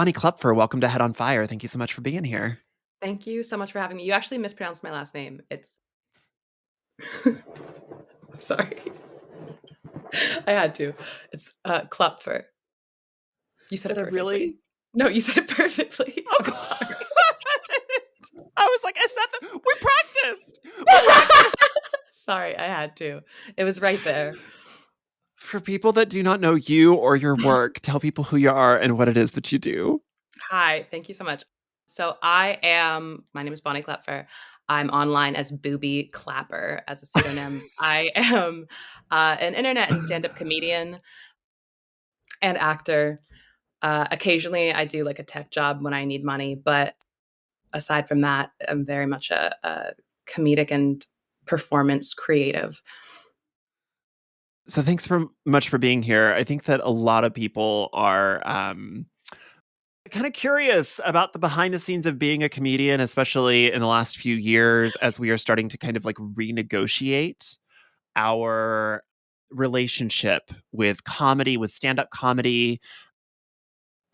Bonnie Klopfer, welcome to Head on Fire. Thank you so much for being here. Thank you so much for having me. You actually mispronounced my last name. It's sorry. I had to. It's Klopfer. You said Did it I perfectly. really? No, you said it perfectly. Oh, I'm sorry. God. I was like, I said that. We practiced. We practiced. Sorry, I had to. It was right there. For people that do not know you or your work, tell people who you are and what it is that you do. Hi, thank you so much. My name is Bonnie Klopfer. I'm online as Booby Clapper as a pseudonym. I am an internet and stand up comedian and actor. Occasionally, I do like a tech job when I need money, but aside from that, I'm very much a comedic and performance creative. So thanks for much for being here. I think that a lot of people are kind of curious about the behind the scenes of being a comedian, especially in the last few years as we are starting to kind of like renegotiate our relationship with comedy, with stand-up comedy,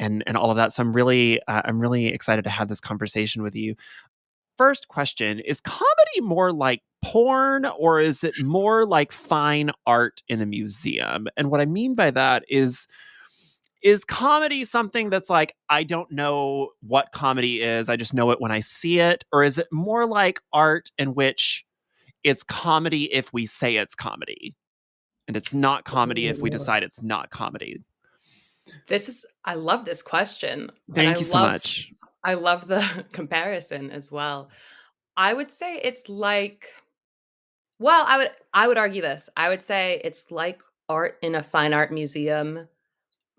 and all of that. So I'm really excited to have this conversation with you. First question, is comedy more like porn or is it more like fine art in a museum? And what I mean by that is comedy something that's like, I don't know what comedy is, I just know it when I see it? Or is it more like art in which it's comedy if we say it's comedy, and it's not comedy if we Ooh. decide it's not comedy? I love this question. And Thank you so much. I love the comparison as well. I would say it's like, well, I would argue this. I would say it's like art in a fine art museum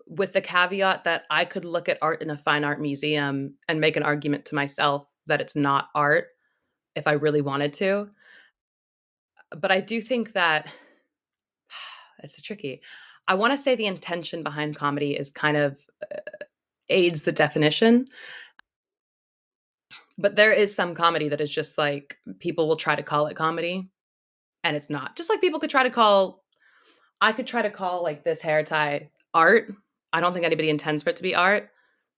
with the caveat that I could look at art in a fine art museum and make an argument to myself that it's not art if I really wanted to. But I do think that it's tricky. I want to say the intention behind comedy is kind of aids the definition, but there is some comedy that is just like people will try to call it comedy and it's not. Just like people could try to call I could try to call like this hair tie art. I don't think anybody intends for it to be art.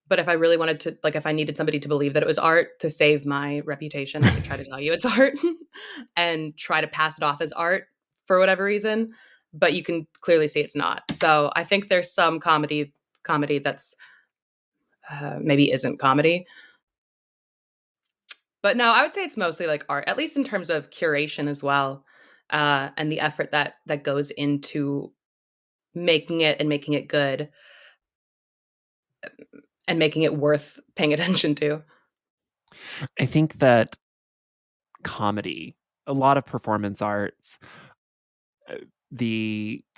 But if I really wanted to, like, if I needed somebody to believe that it was art to save my reputation, I could try to tell you it's art and try to pass it off as art for whatever reason. But you can clearly see it's not. So I think there's some comedy that's maybe isn't comedy. But no, I would say it's mostly like art, at least in terms of curation as well, and the effort that goes into making it and making it good and making it worth paying attention to. I think that comedy, a lot of performance arts, uh,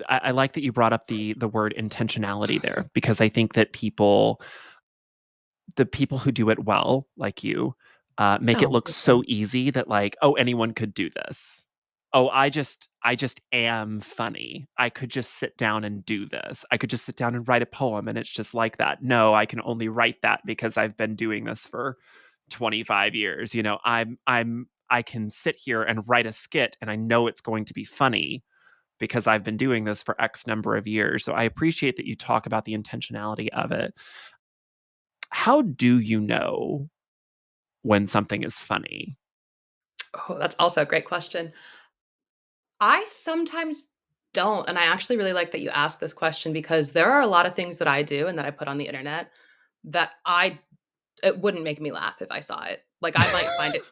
I like that you brought up the word intentionality there, because I think that the people who do it well, like you, make it Oh, look thank so you. easy that like, oh, anyone could do this. Oh, I just am funny. I could just sit down and do this. I could just sit down and write a poem and it's just like that. No, I can only write that because I've been doing this for 25 years. I can sit here and write a skit and I know it's going to be funny because I've been doing this for X number of years. So I appreciate that you talk about the intentionality of it. How do you know when something is funny? Oh, that's also a great question. I sometimes don't, and I actually really like that you asked this question because there are a lot of things that I do and that I put on the internet that I it wouldn't make me laugh if I saw it. Like, I might find it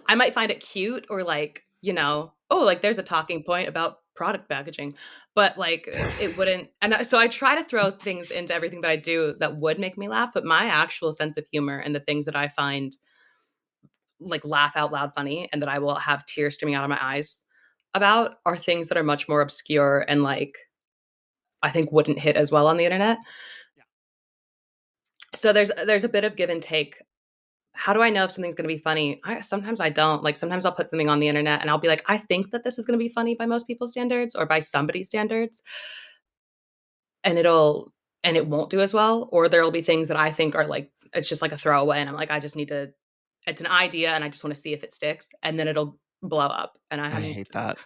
I might find it cute or, like, "Oh, like, there's a talking point about product packaging," but, like, it wouldn't so I try to throw things into everything that I do that would make me laugh, but my actual sense of humor and the things that I find, like, laugh out loud funny and that I will have tears streaming out of my eyes about are things that are much more obscure and, like, I think wouldn't hit as well on the internet. Yeah. So there's a bit of give and take. How do I know if something's gonna be funny? Sometimes I don't. Like, sometimes I'll put something on the internet and I'll be like, "I think that this is gonna be funny by most people's standards or by somebody's standards," and it won't do as well, or there'll be things that I think are, like, it's just like a throwaway, and I'm like, "I just need to it's an idea, and I just wanna see if it sticks," and then blow up, and I I haven't hate that.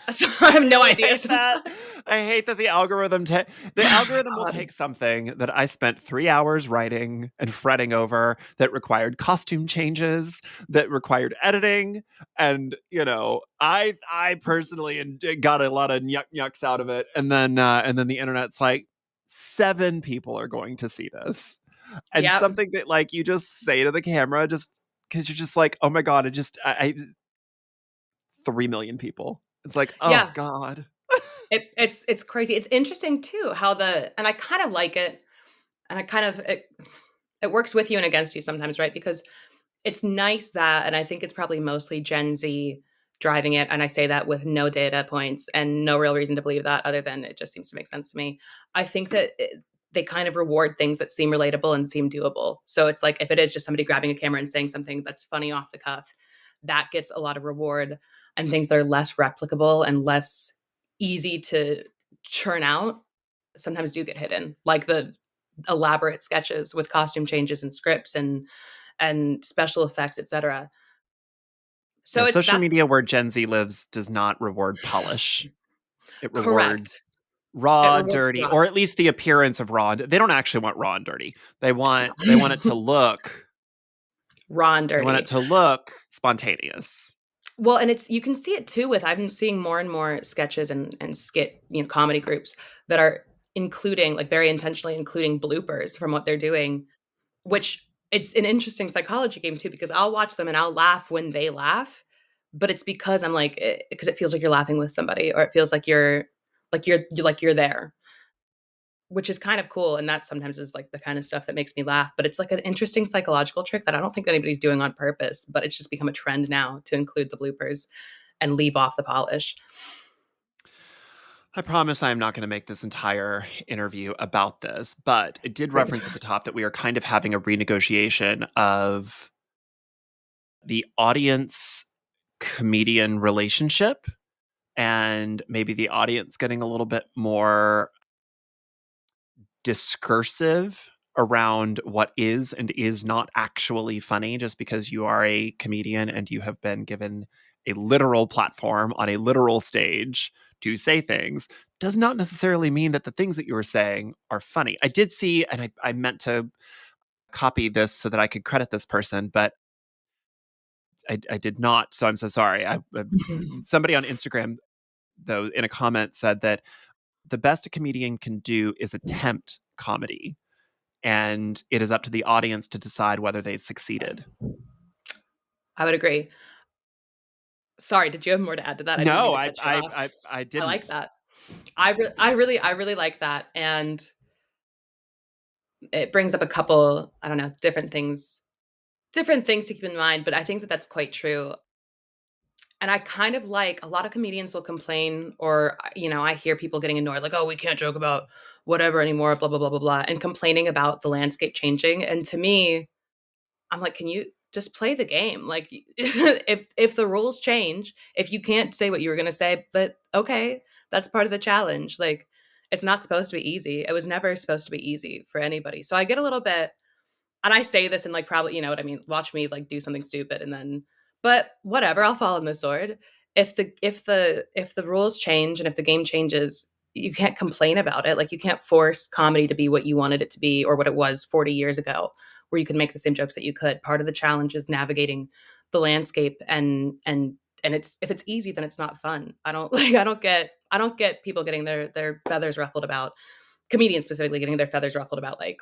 so I have no I idea hate that. sometimes. I hate that the algorithm will God. take something that I spent 3 hours writing and fretting over, that required costume changes, that required editing, and, I personally got a lot of yucks out of it, and then the internet's like, 7 people are going to see this. And Yep. something that, like, you just say to the camera just because 'cause you're just like, "Oh my god, I 3 million people." It's like, "Oh Yeah. god." It's crazy. It's interesting too how the and I kind of like it, and I kind of it works with you and against you sometimes, right? Because it's nice that and I think it's probably mostly Gen Z driving it, and I say that with no data points and no real reason to believe that other than it just seems to make sense to me. I think that they kind of reward things that seem relatable and seem doable. So it's like if it is just somebody grabbing a camera and saying something that's funny off the cuff, that gets a lot of reward, and things that are less replicable and less easy to churn out sometimes do get hidden, like the elaborate sketches with costume changes and scripts and special effects, etc. Yeah, So it's social that's media where Gen Z lives does not reward polish. It rewards correct. It raw, rewards dirty, fraud. or at least the appearance of raw. They don't actually want raw and dirty. They want it to look Raw and they want it dirty. to look spontaneous. Well, and it's you can see it too with I've been seeing more and more sketches and skit, comedy groups that are including, like, very intentionally including bloopers from what they're doing, which it's an interesting psychology game too because I'll watch them and I'll laugh when they laugh, but it's because I'm like because it feels like you're laughing with somebody or it feels like you're there. Which is kind of cool, and that sometimes is, like, the kind of stuff that makes me laugh, but it's, like, an interesting psychological trick that I don't think anybody's doing on purpose, but it's just become a trend now to include the bloopers and leave off the polish. I promise I am not going to make this entire interview about this, but I did Please. reference at the top that we are kind of having a renegotiation of the audience comedian relationship, and maybe the audience getting a little bit more discursive around what is and is not actually funny just because you are a comedian and you have been given a literal platform on a literal stage to say things does not necessarily mean that the things that you were saying are funny. I did see, and I meant to copy this so that I could credit this person, but I did not. So I'm so sorry. Somebody on Instagram, though, in a comment said that the best a comedian can do is attempt comedy, and it is up to the audience to decide whether they've succeeded. I would agree. Sorry, did you have more to add to that? I didn't mean No, to I cut you I off. I I I like didn't. that. I really like that, and it brings up a couple, I don't know, different things to keep in mind, but I think that that's quite true. And I kind of like a lot of comedians will complain or, I hear people getting annoyed, like, "Oh, we can't joke about whatever anymore, blah, blah, blah, blah, blah," and complaining about the landscape changing. And to me, I'm like, "Can you just play the game?" Like, if the rules change, if you can't say what you were gonna say, but okay, that's part of the challenge. Like, it's not supposed to be easy. It was never supposed to be easy for anybody. So I get a little bit and I say this and, like, probably you know what I mean, watch me, like, do something stupid and then but whatever, I'll fall on the sword. If the rules change and if the game changes, you can't complain about it, like, you can't force comedy to be what you wanted it to be or what it was 40 years ago, where you could make the same jokes that you could. Part of the challenge is navigating the landscape and it's if it's easy, then it's not fun. I don't like, I don't get people getting their feathers ruffled about comedians specifically getting their feathers ruffled about, like,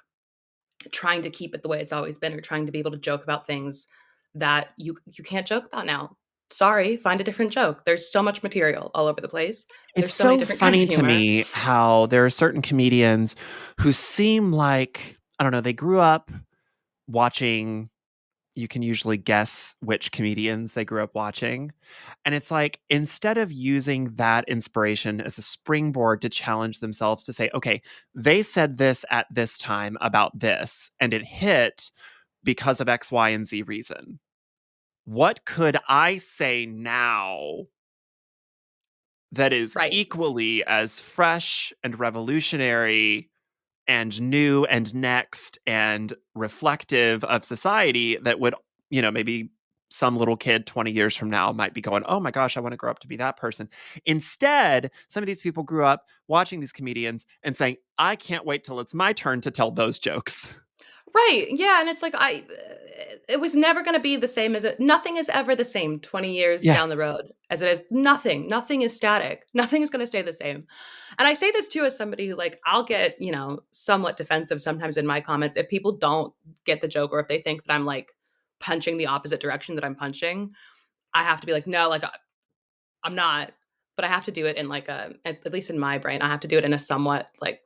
trying to keep it the way it's always been or trying to be able to joke about things that you can't joke about now. Sorry, find a different joke. There's so much material all over the place. It's There's so many so different kinds funny of to humor. me how there are certain comedians who seem like, I don't know, they grew up watching, you can usually guess which comedians they grew up watching. And it's like, instead of using that inspiration as a springboard to challenge themselves to say, okay, they said this at this time about this, and it hit because of X, Y, and Z reason. What could I say now that is Right. equally as fresh and revolutionary and new and next and reflective of society that would, maybe some little kid 20 years from now might be going, oh my gosh, I want to grow up to be that person. Instead, some of these people grew up watching these comedians and saying, I can't wait till it's my turn to tell those jokes. Right, yeah, and it's like it was never gonna be the same as it nothing is ever the same 20 years Yeah. down the road as it is nothing is static, nothing is gonna stay the same, and I say this too as somebody who, like, I'll get, somewhat defensive sometimes in my comments if people don't get the joke or if they think that I'm, like, punching the opposite direction that I'm punching, I have to be like, "No, like, I'm not," but I have to do it in, like, at least in my brain, I have to do it in a somewhat, like,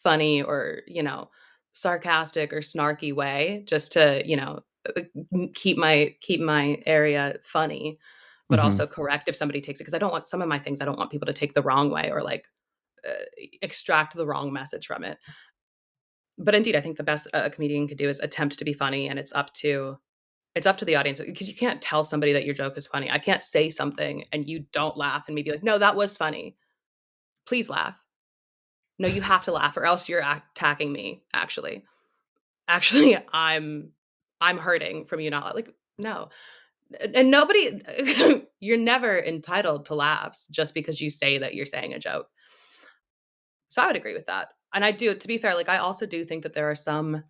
funny or, sarcastic or snarky way just to, keep my area funny, but Hmm. also correct if somebody takes it because I don't want some of my things I don't want people to take the wrong way or, like, extract the wrong message from it. But indeed, I think the best a comedian could do is attempt to be funny, and it's up to the audience because you can't tell somebody that your joke is funny. I can't say something and you don't laugh and me be like, "No, that was funny. Please laugh." No, you have to laugh or else you're attacking me, actually. Actually, I'm hurting from you not like, no. And nobody you're never entitled to laughs just because you say that you're saying a joke. So I would agree with that. And I do to be fair, like, I also do think that there are some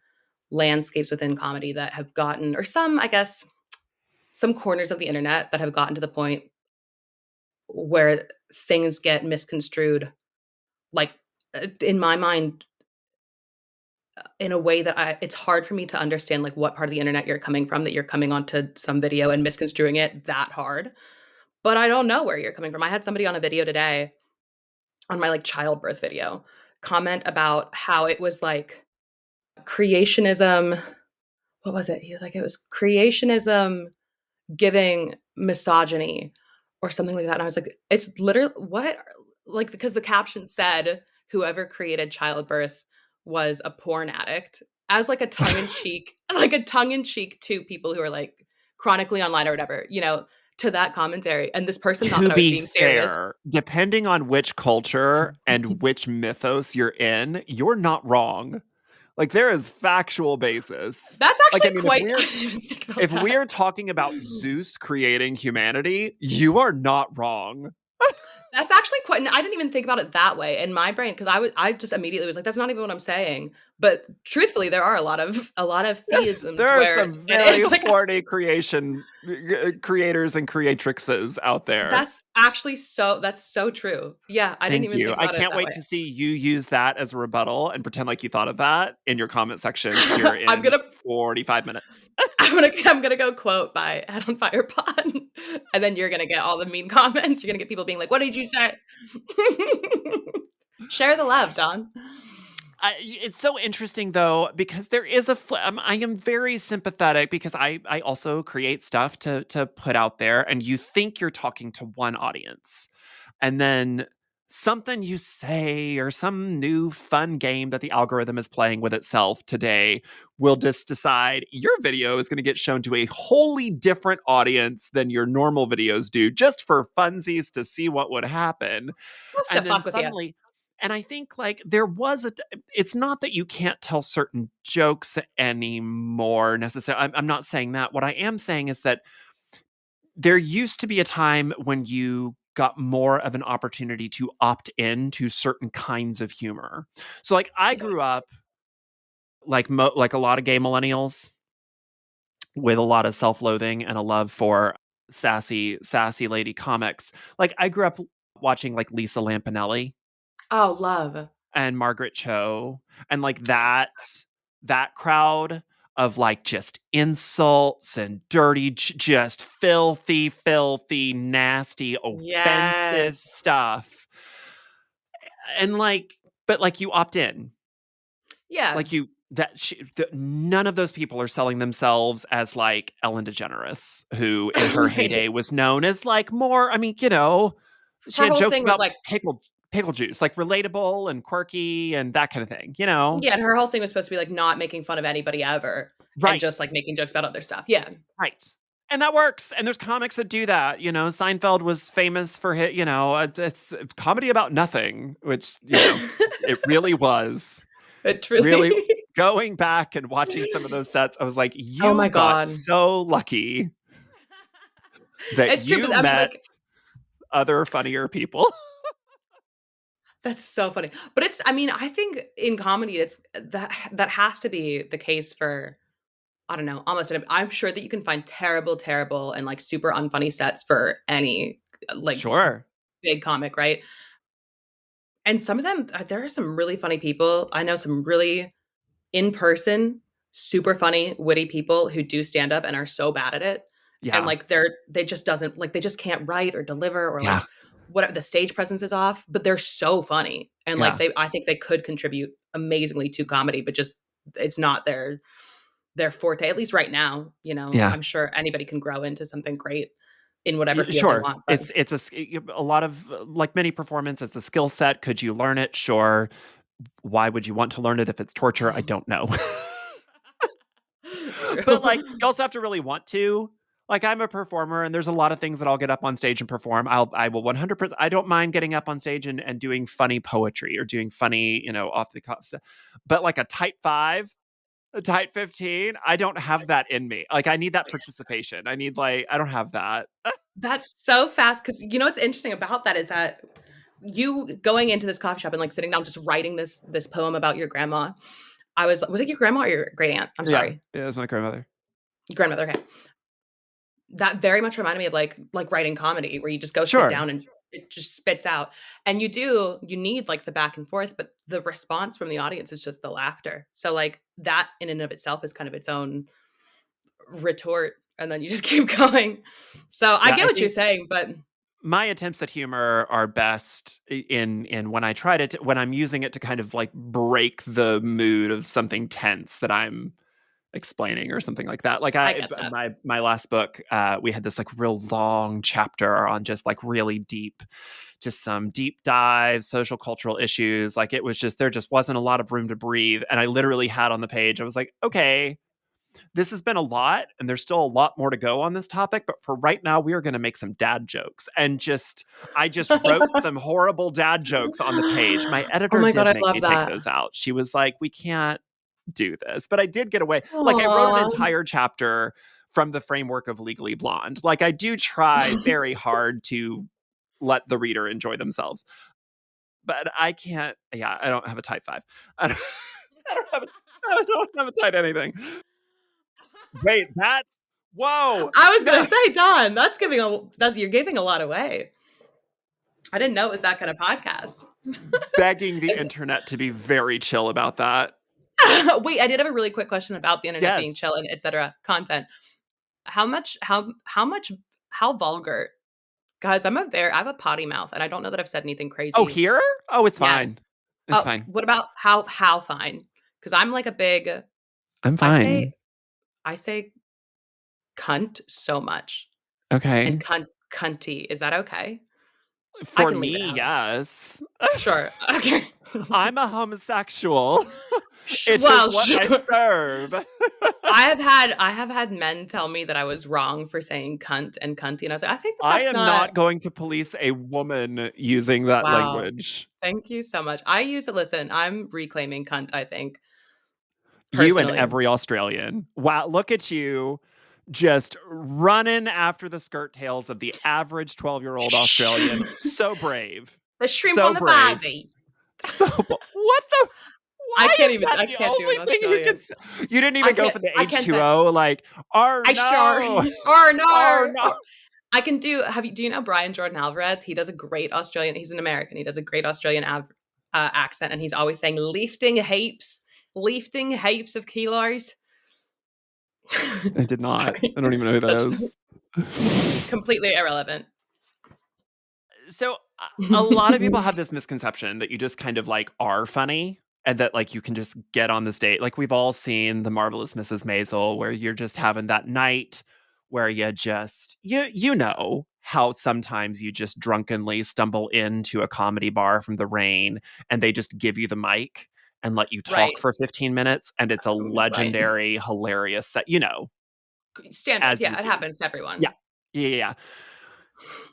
landscapes within comedy that have gotten or some, I guess, some corners of the internet that have gotten to the point where things get misconstrued, like, in my mind, in a way that it's hard for me to understand, like, what part of the internet you're coming from, that you're coming onto some video and misconstruing it that hard, but I don't know where you're coming from. I had somebody on a video today, on my, like, childbirth video, comment about how it was, like, creationism what was it? He was like, "It was creationism giving misogyny or something like that, and I was like, "It's literally what?" Like, because the caption said, "Whoever created childbirth was a porn addict," as, like, a tongue in cheek like, a tongue in cheek to people who are, like, chronically online or whatever, to that commentary, and this person thought To that I was be being serious. fair, depending on which culture and which mythos you're in, you're not wrong. Like, there is factual basis. That's Like, I actually mean, quite I didn't even think about if that. we're talking about Zeus creating humanity, you are not wrong. That's actually quite I didn't even think about it that way in my brain because I just immediately was like, "That's not even what I'm saying." But truthfully, there are a lot of theisms There are where some it very is like horny creators and creatrixes out there. that's so true. Yeah, I didn't Thank even you. think I about it can't that wait way. to see you use that as a rebuttal and pretend like you thought of that in your comment section here I'm in gonna 45 minutes. I'm gonna go quote by Head on Fire Pod, and then you're gonna get all the mean comments. You're gonna get people being like, "What did you say?" Share the love, Don. It's so interesting though because there is I am very sympathetic because I also create stuff to put out there, and you think you're talking to one audience, and then something you say or some new fun game that the algorithm is playing with itself today will just decide your video is going to get shown to a wholly different audience than your normal videos do, just for funsies to see what would happen. Just to And then fuck with you. suddenly, and I think like there was it's not that you can't tell certain jokes anymore necessarily. I'm not saying that. What I am saying is that there used to be a time when you got more of an opportunity to opt in to certain kinds of humor. So like I grew up like a lot of gay millennials with a lot of self-loathing and a love for sassy lady comics. Like I grew up watching like Lisa Lampanelli Oh, love. and Margaret Cho and like Yes. that crowd of like just insults and dirty just filthy nasty offensive Yes. stuff. And like but like you opt in. Yeah. Like you that none of those people are selling themselves as like Ellen DeGeneres, who in her Right. heyday was known as like more, I mean, she Her had whole jokes thing was about like pickle juice, like relatable and quirky and that kind of thing. yeah, and her whole thing was supposed to be, like, not making fun of anybody ever and Right. just, like, making jokes about other stuff. Yeah. Right. And that works. And there's comics that do that. Seinfeld was famous for it's comedy about nothing, which, it really was. It Really truly going back and watching some of those sets, I was like, Oh you my got god. so lucky. that It's true, you but I mean, met like, other funnier people. that's so funny. But it's I mean, I think in comedy, it's that has to be the case for, I don't know, almost I'm sure that you can find terrible, terrible, and, like, super unfunny sets for any, like, Sure. big comic, right? And some of them there are some really funny people. I know some really in person, super funny, witty people who do stand up and are so bad at it. And, Yeah. like, they just doesn't like, they just can't write or deliver or, Yeah. like, whatever the stage presence is off, but they're so funny. And, like, Yeah. I think they could contribute amazingly to comedy, but just it's not their forte, at least right now, you know? Yeah. I'm sure anybody can grow into something great in whatever field they Sure. want, but It's a lot of like many performance, it's a skill set. Could you learn it? Sure. Why would you want to learn it if it's torture? I don't know. it's true. But, like, you also have to really want to. Like, I'm a performer, and there's a lot of things that I'll get up on stage and perform. I will 100%. I don't mind getting up on stage and doing funny poetry or doing funny, off the cuff stuff. But, like, a tight 5, a tight 15, I don't have that in me. Like, I need that participation. I don't have that. That's so fast because you know what's interesting about that is that you going into this coffee shop and, like, sitting down just writing this poem about your grandma. Was it your grandma or your great aunt? I'm Yeah. sorry. Yeah, that's my grandmother. Your grandmother, okay. That very much reminded me of, like, writing comedy where you just go sit Sure. down and it just spits out. And you need, like, the back and forth, but the response from the audience is just the laughter. So, like, that in and of itself is kind of its own retort, and then you just keep going. So, I Yeah, get I what you're think saying, but my attempts at humor are best in when I try to when I'm using it to kind of, like, break the mood of something tense that I'm explaining or something like that. Like I get that. my last book, we had this like real long chapter on just like really deep, just some deep dive social cultural issues. Like it was just there just wasn't a lot of room to breathe. And I literally had on the page, I was like, okay, this has been a lot, and there's still a lot more to go on this topic. But for right now, we are going to make some dad jokes, and I just wrote some horrible dad jokes on the page. My Oh editor my god, did I make love me take that. those out. She was like, we can't do this. But I did get away. Like I wrote an Aw. entire chapter from the framework of Legally Blonde. Like I do try very hard to let the reader enjoy themselves. But I can't, yeah, I don't have a type 5. I don't, I don't have a I don't have a tight anything. Wait, that's whoa. I was No, gonna say, Don, that's you're giving a lot away. I didn't know it was that kind of podcast. begging the Is internet to be very chill about that. Wait, I did have a really quick question about the internet being Yes. chill and etcetera content. How much how vulgar? Guys, I have a potty mouth, and I don't know that I've said anything Oh, crazy. here? Oh, it's Yes. fine. It's Oh, fine. what about how fine? Because 'Cause I'm like a big I'm I say fine. I say cunt so much and Okay. cunty. Is that okay? I For can leave it me, out. yes. Sure. Okay. I'm a homosexual. It is Well, what I sure. serve. I have had men tell me that I was wrong for saying cunt and cunty, and I was like, I think that I that's am not not going to police a woman using that wow. language. Thank you so much. I use it listen, I'm reclaiming cunt, I think, You and personally. every Australian. Wow, look at you just running after the skirt tails of the average 12-year-old Australian. So brave. The shrimp on So the brave. barbie. What the why is that I the can't do only an thing you can Australian. say? You didn't even go for the I can't say H2O, like, "Oh, I sure no. or Oh, no. no." I can do you know Brian Jordan Alvarez? He does a great Australian he's an American, he does a great Australian accent, and he's always saying, lifting heaps of kilos." I did not. Sorry. I don't even know who that Such is. completely irrelevant. So a lot of people have this misconception that you just kind of like are funny and that like you can just get on the stage. Like we've all seen the marvelous Mrs. Maisel, where you're just having that night where you just you know how sometimes you just drunkenly stumble into a comedy bar from the rain and they just give you the mic and let you talk Right, for 15 minutes and it's a right. legendary hilarious set, Standard, as you yeah, it do. happens to Yeah. everyone. Yeah.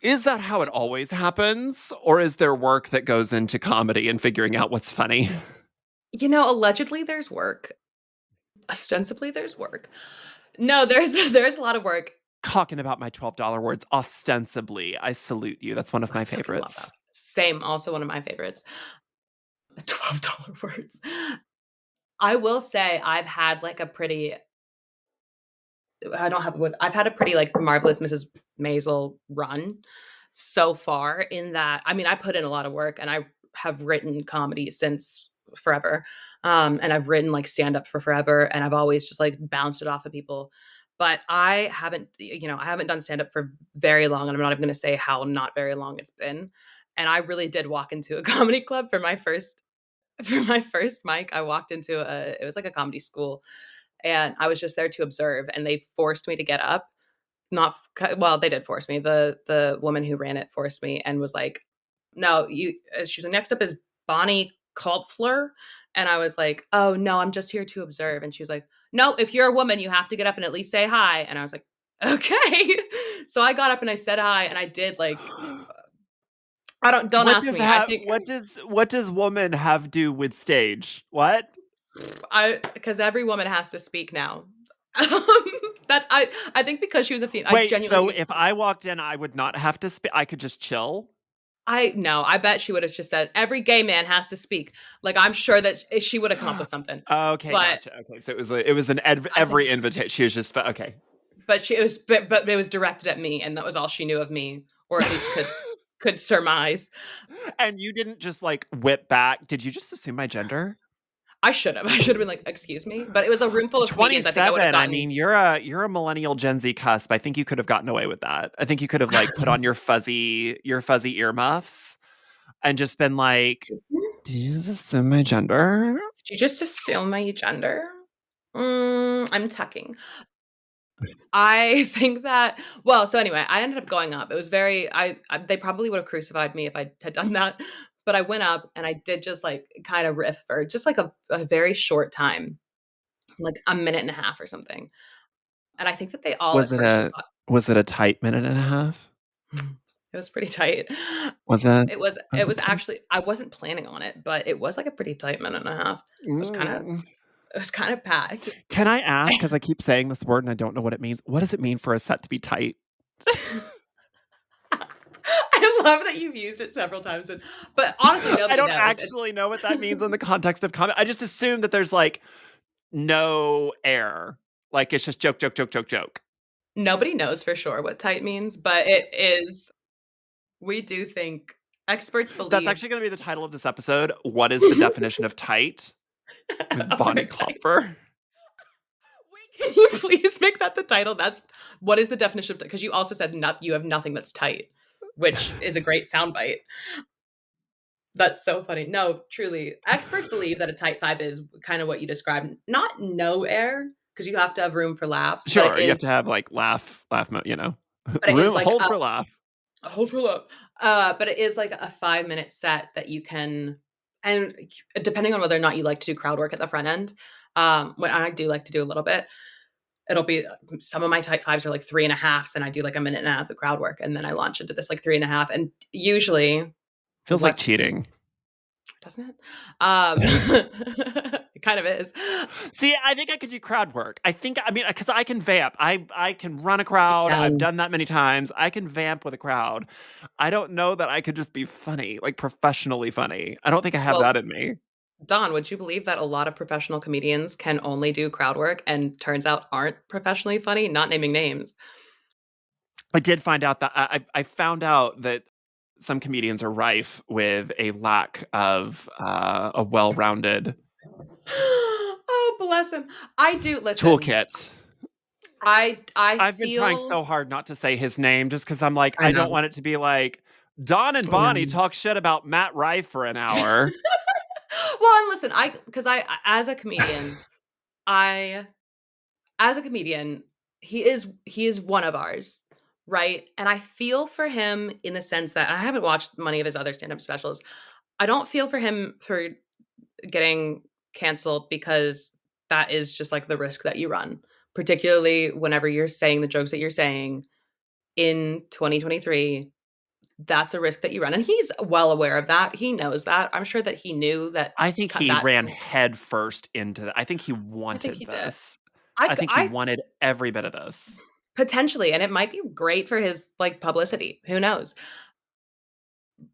Is that how it always happens? Or is there work that goes into comedy and figuring out what's funny? You know, allegedly there's work. Ostensibly there's work. No, there's there's a lot of work. talking about my $12 words ostensibly. I salute you. That's one of I my fucking love that. favorites. Same, also one of my favorites. $12 words. I will say I've had, like, a pretty I don't have a wood I've had a pretty, like, Marvelous Mrs. Maisel run so far in that I mean, I put in a lot of work, and I have written comedy since forever, and I've written, like, stand-up for forever, and I've always just, like, bounced it off of people, but I haven't I haven't done stand-up for very long, and I'm not even gonna say how not very long it's been, and I really did walk into a comedy club for my first for my first mic. I walked into it was like a comedy school, and I was just there to observe, and they forced me to get up. Not well, they did force me. The woman who ran it forced me and was like, "No, you." She's like, "Next up is Bonnie Klopfer," and I was like, "Oh no, I'm just here to observe." And she was like, "No, if you're a woman, you have to get up and at least say hi." And I was like, "Okay." So I got up and I said hi, and I did like don't What ask does me. I have think what does woman have do with stage? What? I because every woman has to speak now. Um, that's I think because she was a female, I Wait, so genuinely if I walked in, I would not have to I could just chill? I no, I bet she would have just said, "Every gay man has to speak." Like, I'm sure that she would have come up with something, Okay, but gotcha. Okay, so it was an I think every invitation. She was just okay. but she it was but it was directed at me, and that was all she knew of me, or at least could surmise. And you didn't just like whip back. Did you just assume my gender? I should have. I should have been like, "Excuse me?" But it was a room full of comedians. I think I would have 27. I gotten mean, you're a millennial Gen Z cusp. I think you could have gotten away with that. I think you could have like put on your fuzzy earmuffs and just been like, "Did you just assume my gender?" Did you just assume my gender? I'm tucking. I think that well, so anyway, I ended up going up. It was very I they probably would have crucified me if I had done that, but I went up and I did just, like, kinda riff for just, like, a very short time, like, a minute and a half or something, and I think that they all Was at it first just a thought, was it a tight minute and a half? it was pretty tight. Was it It was was it tight? actually I wasn't planning on it, but it was, like, a pretty tight minute and a half. Mm. It was kinda packed. Can I ask, because I keep saying this word and I don't know what it means. What does it mean for a set to be tight? I love that you've used it several times, and but honestly, I nobody don't knows. It's actually know what that means in the context of comedy. I just assume that there's like no air. Like it's just joke, joke, joke, joke, joke. nobody knows for sure what tight means, but it is we do think experts That's believe actually going to be the title of this episode. What is the definition of tight with of Bonnie very tight. Klopfer? Wait, can you please make that the title? That's what is the definition of because you also said not you have nothing that's tight, which is a great soundbite. That's so funny. No, truly. Experts believe that a tight five is kind of what you described. Not no air, because you have to have room for laughs, Sure, you have to have like but it is room, like hold for laugh. hold up. But it is like a 5-minute set that you can and depending on whether or not you like to do crowd work at the front end, when I do like to do a little bit, it'll be some of my type fives are like 3.5s, and I do like a minute and a half of crowd work, and then I launch into this like 3.5. And usually Feels like what cheating. doesn't it? It kind of is. See, I think I could do crowd work. I mean, because I can vamp. I can run a crowd. I've And done that many times. I can vamp with a crowd. I don't know that I could just be funny, like professionally funny. I don't think I have well, that in me. Don, would you believe that a lot of professional comedians can only do crowd work and turns out aren't professionally funny? Not naming names. I did find out that I found out that some comedians are rife with a lack of a well-rounded Oh, bless him. I do listen. toolkit. I I've been trying feel so hard not to say his name just because I'm like, I I know. don't want it to be like Don and I Bonnie know. talk shit about Matt Rife for an hour. Well, and listen, I because as a comedian, I as a comedian, he is one of ours, right? And I feel for him in the sense that I haven't watched many of his other stand-up specials. I don't feel for him for getting canceled because that is just like the risk that you run, particularly whenever you're saying the jokes that you're saying in 2023. That's a risk that you run, and he's well aware of that. He knows that. I'm sure that he knew that I think he that ran head first into I think he I think wanted he did. this. I I c think he I wanted every bit of this. Potentially, and it might be great for his, like, publicity, who knows?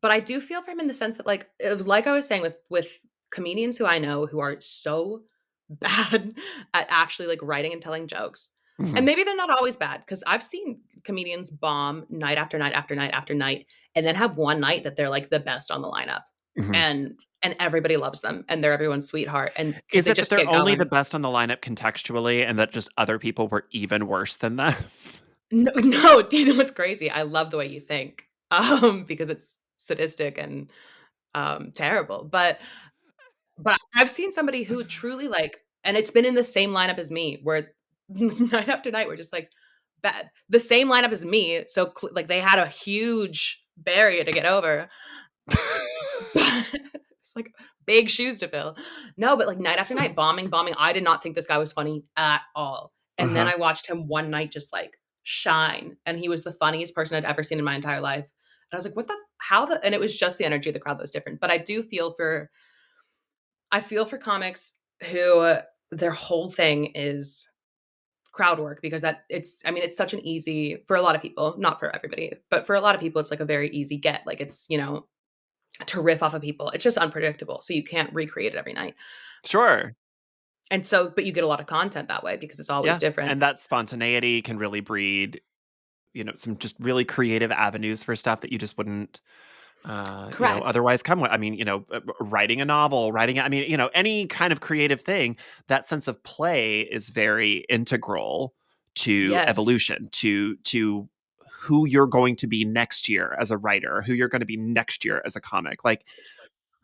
But I do feel for him in the sense that, like I was saying with comedians who I know who are so bad at actually, like, writing and telling jokes, and Mhm, maybe they're not always bad because 'cause I've seen comedians bomb night after night after night after night, and then have one night that they're, like, the best on the lineup, mhm. and everybody loves them, and they're everyone's sweetheart, and because Is they it that just they're get only the going. best on the lineup contextually and that just other people were even worse than them? No, no, do you know what's crazy? I love the way you think, because it's sadistic and, terrible, but I've seen somebody who truly, like, and it's been in the same lineup as me, where night after night, we're just like, bad the same lineup as me, so like, they had a huge barrier to get over. It's like big shoes to fill. No, but, like, night after night, bombing, bombing. I did not think this guy was funny at all, and then Uh-huh. I watched him one night just, like, shine, and he was the funniest person I'd ever seen in my entire life, and I was like, "What the how the," and it was just the energy of the crowd that was different, but I feel for comics who their whole thing is crowd work because that it's I mean, it's such an easy for a lot of people, not for everybody, but for a lot of people, it's like a very easy get. Like it's, to riff off of people. It's just unpredictable. So you can't recreate it every night. Sure. And so, but you get a lot of content that way because it's always Yeah, different. and that spontaneity can really breed, some just really creative avenues for stuff that you just wouldn't, Correct. otherwise come with. I mean, writing a novel, I mean, any kind of creative thing, that sense of play is very integral to Yes. evolution, to who you're going to be next year as a writer, who you're going to be next year as a comic. Like,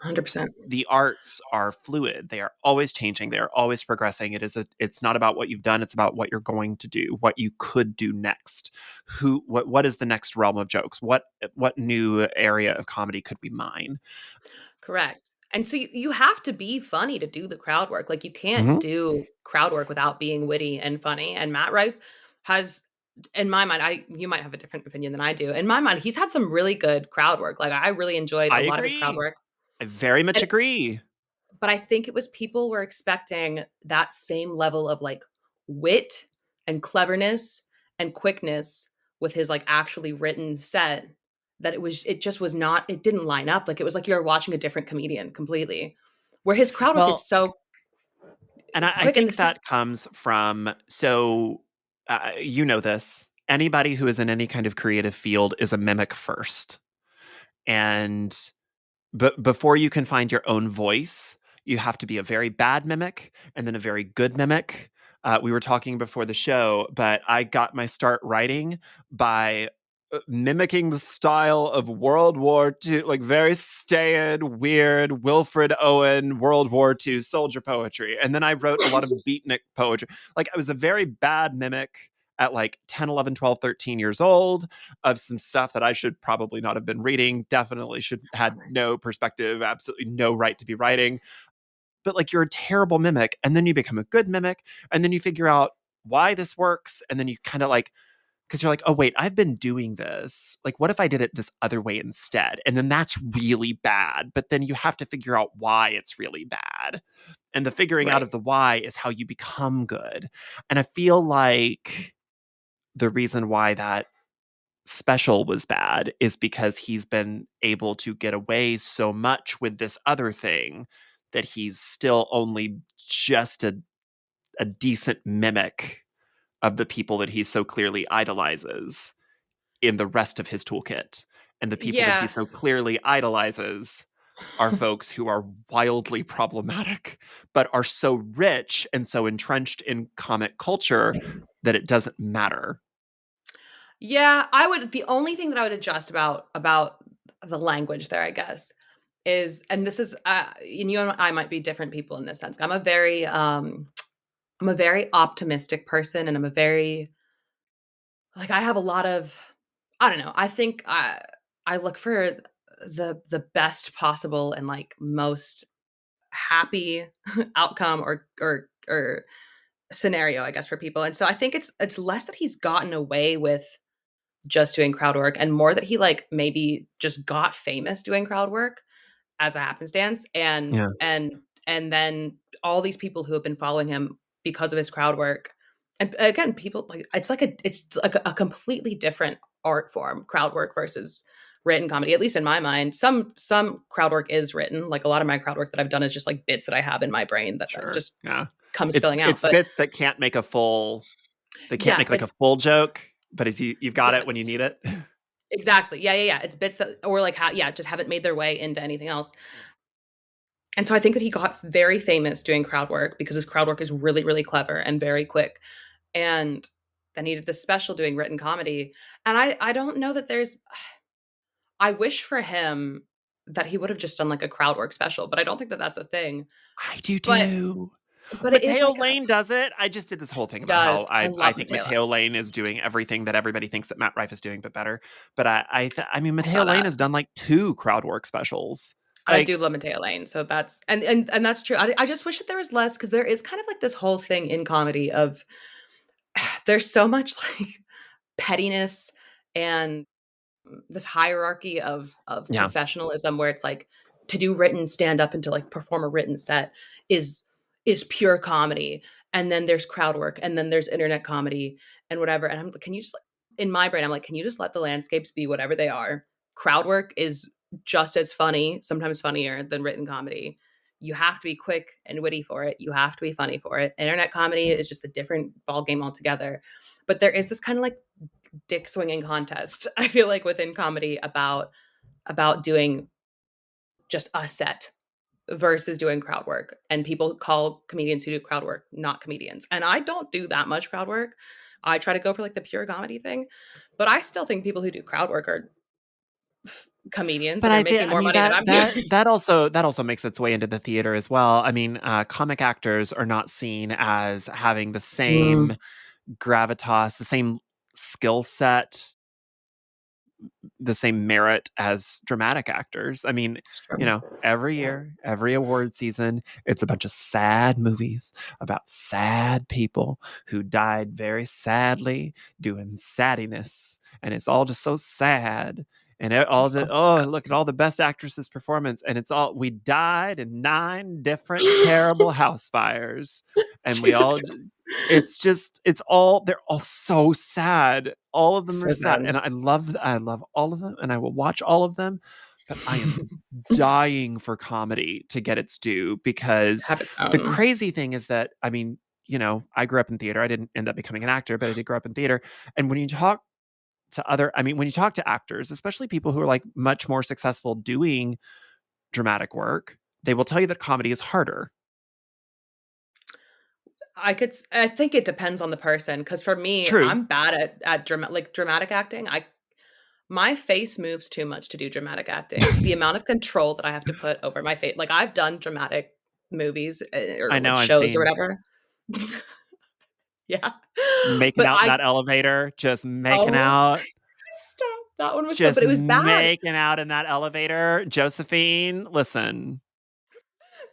100%. the arts are fluid. They are always changing. They are always progressing. It's not about what you've done, it's about what you're going to do, what you could do next. What is the next realm of jokes? What new area of comedy could we mine? Correct. And so you have to be funny to do the crowd work. Like you can't Mhm. do crowd work without being witty and funny. And Matt Rife has, in my mind, I you might have a different opinion than I do. In my mind, he's had some really good crowd work. Like I really enjoyed I a lot of his crowd agree. work. I very much And agree. but I think it was people were expecting that same level of like wit and cleverness and quickness with his like actually written set that it just was not it didn't line up. Like it was like you're watching a different comedian completely. Where his crowd work is Well, so and I quick and think this that comes from, so, you know this. Anybody who is in any kind of creative field is a mimic first. And but before you can find your own voice, you have to be a very bad mimic and then a very good mimic. We were talking before the show, but I got my start writing by mimicking the style of World War II, like very staid, weird Wilfred Owen World War II soldier poetry. And then I wrote a lot of beatnik poetry. Like I was a very bad mimic at like 10, 11, 12, 13 years old of some stuff that I should probably not have been reading. Definitely should had no perspective, absolutely no right to be writing. But like you're a terrible mimic, and then you become a good mimic, and then you figure out why this works, and then you kind of like because you're like, oh wait, I've been doing this. Like, what if I did it this other way instead? And then that's really bad. But then you have to figure out why it's really bad. And the figuring out right. of the why is how you become good. And I feel like the reason why that special was bad is because he's been able to get away so much with this other thing that he's still only just a decent mimic of the people that he so clearly idolizes in the rest of his toolkit. And the people that he Yeah. so clearly idolizes are folks who are wildly problematic, but are so rich and so entrenched in comic culture that it doesn't matter. Yeah, I would the only thing that I would adjust about the language there, I guess, is and this is and you and I might be different people in this sense. I'm a very optimistic person and I'm a very like I have a lot of I don't know. I think I look for the best possible and like most happy outcome or scenario I guess for people. And so I think it's less that he's gotten away with just doing crowd work and more that he like maybe just got famous doing crowd work as a happenstance and Yeah. and then all these people who have been following him because of his crowd work And again, people like it's like a completely different art form, crowd work versus written comedy. At least in my mind, some crowd work is written. Like a lot of my crowd work that I've done is just like bits that I have in my brain that Sure. just Yeah. comes It's spilling out. it's But bits that can't make a full they can't yeah, make like a it's full joke, but it's you've got it when you yes, need it. exactly. Yeah, yeah, yeah. It's bits that or like yeah, just haven't made their way into anything else. And so I think that he got very famous doing crowd work because his crowd work is really, really clever and very quick. And then he did this special doing written comedy. And I don't know that there's I wish for him that he would have just done like a crowd work special, but I don't think that that's a thing. I do But too. it is Mateo like Lane does it. I just did this whole thing he about how does. I I love think Mateo Mateo Lane. Lane is doing everything that everybody thinks that Matt Rife is doing, but better. But I mean, I Mateo saw Lane that. has done like 2 crowd work specials. And I do Like, love Mateo Lane. So that's and that's true. I just wish that there was less because there is kind of like this whole thing in comedy of there's so much like pettiness and this hierarchy of yeah. professionalism where it's like to do written stand up and to like perform a written set is is pure comedy, and then there's crowd work, and then there's internet comedy and whatever. And I'm like, can you just in my brain I'm like, can you just let the landscapes be whatever they are? Crowd work is just as funny, sometimes funnier than written comedy. You have to be quick and witty for it. You have to be funny for it. Internet comedy is just a different ball game altogether. But there is this kind of like dick swinging contest, I feel like, within comedy about doing just a set versus doing crowd work. And people call comedians who do crowd work not comedians. And I don't do that much crowd work. I try to go for like the pure comedy thing, but I still think people who do crowd work are comedians But and they're making I more mean money than I'm doing. that also makes its way into the theater as well. I mean, comic actors are not seen as having the Mm, same gravitas, the same skill set, the same merit as dramatic actors. I mean, it's you true. know, every year, every award season, it's a bunch of sad movies about sad people who died very sadly doing saddiness. And it's all just so sad. And all the, So oh, look at all the best actresses' performance. And it's all, we died in 9 different terrible house fires. And we Jesus all Christ. it's just it's all they're all so sad. All of them are So sad, sad. and I love all of them, and I will watch all of them, but I am dying for comedy to get its due because Have its the own. crazy thing is that, I mean, you know, I grew up in theater. I didn't end up becoming an actor, but I did grow up in theater, and when you talk to other I mean, when you talk to actors, especially people who are, like, much more successful doing dramatic work, they will tell you that comedy is harder. I think it depends on the person because for me, True. I'm bad at dramatic acting. I My face moves too much to do dramatic acting. The amount of control that I have to put over my face, like, I've done dramatic movies, I or, know, like, I've shows or seen whatever. Yeah. making But out in I that elevator, oh, stop. That one was so but just it was bad. making out in that elevator. Josephine, listen.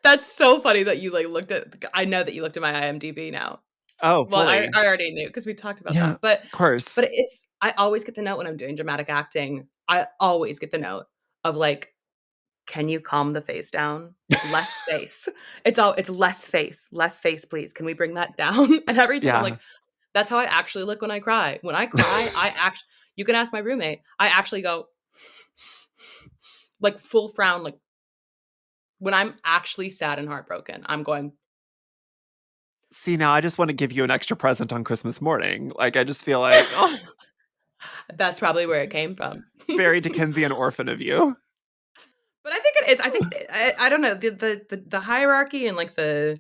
That's so funny that you, like, looked at I know that you looked at my IMDb now. Oh, Well, fully. I already knew because we talked about Yeah, that, of course. but it's I always get the note when I'm doing dramatic acting. I always get the note of, like, "Can you calm the face down? Less face." It's less face, please. Can we bring that down?" And every time I'm Yeah. like, that's how I actually look when I cry. When I cry, I act you can ask my roommate. I actually go like full frown, like when I'm actually sad and heartbroken, I'm going, See, now I just wanna give you an extra present on Christmas morning. Like, I just feel like, oh, that's probably where it came from. it's very Dickensian orphan of you. But I think it is. I think I don't know the hierarchy and like the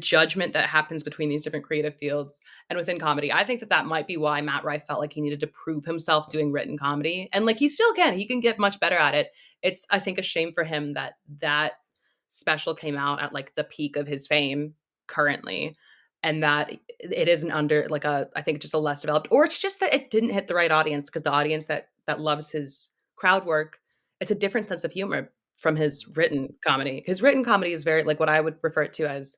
judgment that happens between these different creative fields and within comedy. I think that that might be why Matt Rife felt like he needed to prove himself doing written comedy, and like he still can. He can get much better at it. It's I think a shame for him that that special came out at like the peak of his fame currently, and that it isn't under like a I think just a less developed, or it's just that it didn't hit the right audience because the audience that loves his crowd work, it's a different sense of humor from his written comedy. His written comedy is very like what I would refer to as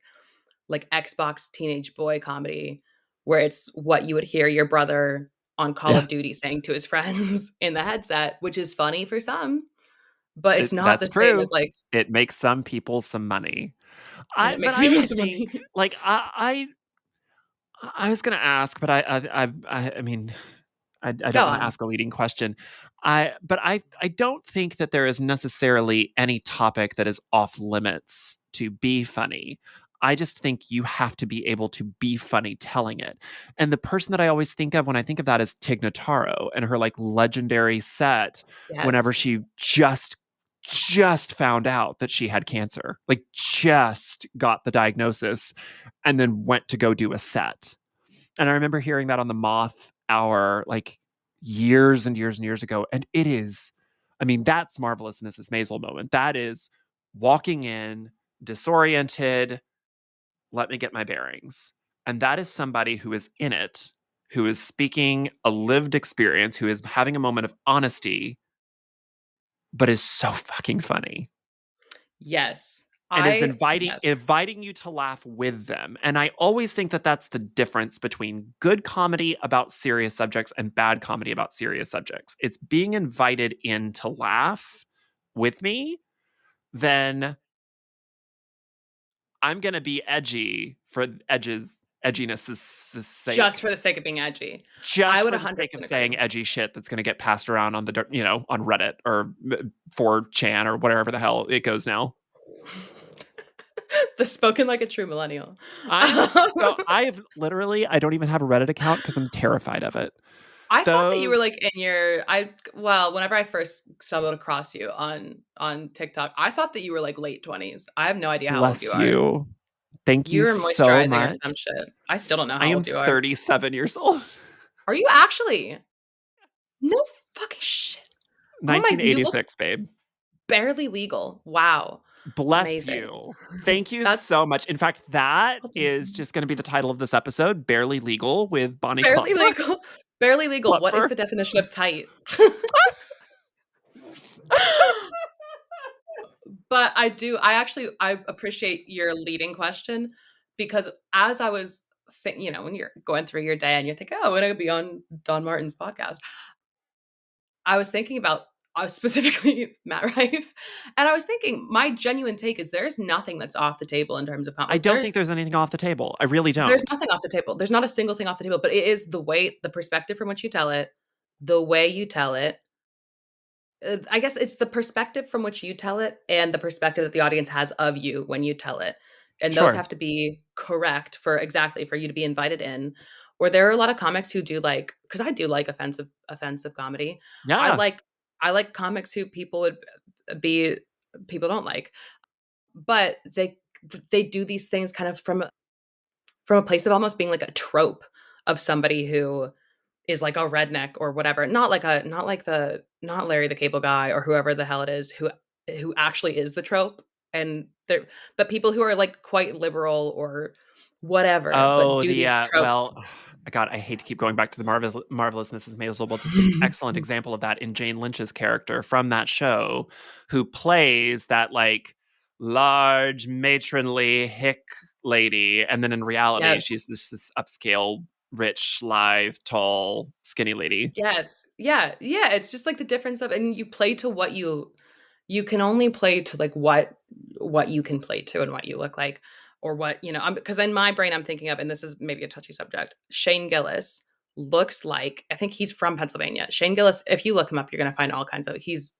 like Xbox teenage boy comedy, where it's what you would hear your brother on Call Yeah. of Duty saying to his friends in the headset, which is funny for some, but it's not the That's same as true. like, It makes some people some money. and I it but makes I me would lots of think, money. like, I was gonna ask, but I mean, I don't Go want to on. ask a leading question. I don't think that there is necessarily any topic that is off limits to be funny. I just think you have to be able to be funny telling it. And the person that I always think of when I think of that is Tig Notaro and her like legendary set whenever Yes. she just found out that she had cancer. Like just got the diagnosis and then went to go do a set. And I remember hearing that on the Moth Hour like years and years and years ago. And it is, I mean, that's Marvelous Mrs. Maisel moment. That is walking in, disoriented, let me get my bearings. And that is somebody who is in it, who is speaking a lived experience, who is having a moment of honesty, but is so fucking funny Yes. and is I yes. inviting you to laugh with them. And I always think that that's the difference between good comedy about serious subjects and bad comedy about serious subjects. It's being invited in to laugh with me, then I'm going to be edgy for edginess' Just sake, for the sake of being edgy. I just would for the sake of 100% agree. saying edgy shit that's going to get passed around on on Reddit or 4chan or whatever the hell it goes now. The spoken like a true millennial. I have literally, I don't even have a Reddit account because I'm terrified of it. I thought that you were Those, like in your I well, whenever I first stumbled across you on TikTok, I thought that you were like late 20s. I have no idea how old you bless are. you. Thank You you were so moisturizing or much. some shit. I still don't know I how am old you are. 37 years old. Are you actually? No fucking shit. Oh my, you look 1986, babe. barely legal. Wow. Bless Amazing. you. Thank you That's so much. In fact, that oh, thank is you. just going to be the title of this episode, Barely Legal with Bonnie Barely Klopfer. legal. Barely legal. What is Klopfer. the definition of tight? But I appreciate your leading question because as I was when you're going through your day and you're thinking, "Oh, I'm gonna be on Don Martin's podcast," I was thinking about specifically Matt Rife, and I was thinking my genuine take is there's nothing that's off the table in terms of I like don't think there's anything off the table. I really there's don't. nothing off the table. There's not a single thing off the table, but it is the perspective from which you tell it, the way you tell it, I guess it's the perspective from which you tell it and the perspective that the audience has of you when you tell it. And those Sure. have to be correct for you to be invited in. Or there are a lot of comics who do like because I do like offensive comedy. I Yeah. like I like comics who people would be people don't like. But they do these things kind of from a place of almost being like a trope of somebody who is like a redneck or whatever. Not Larry the Cable Guy or whoever the hell it is who actually is the trope. And there but people who are like quite liberal or whatever, but Oh, do these tropes. well, God, I hate to keep going back to the marvelous Mrs. Maisel, but there's an excellent example of that in Jane Lynch's character from that show, who plays that like large matronly hick lady, and then in reality, Yes. she's this upscale, rich, lithe, tall, skinny lady. Yes. Yeah. Yeah. It's just like the difference of and you play to what you can only play to like what you can play to and what you look like or what, because in my brain I'm thinking of, and this is maybe a touchy subject, Shane Gillis looks like I think he's from Pennsylvania. Shane Gillis, if you look him up, you're gonna find all kinds of he's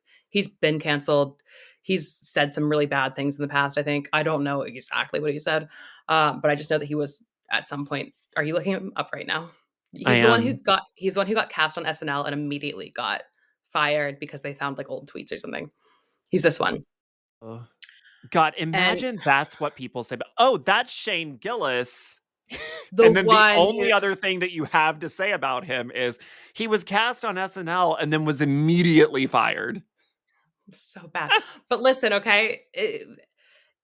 been canceled. He's said some really bad things in the past, I think. I don't know exactly what he said. But I just know that he was at some point. Are you looking him up right now? I am. He's the one who got cast on SNL and immediately got fired because they found like old tweets or something. He's this one. Oh, God, And imagine that's what people say. But oh, that's Shane Gillis. the And then the one who only other thing that you have to say about him is he was cast on SNL and then was immediately fired. so bad. But listen, okay?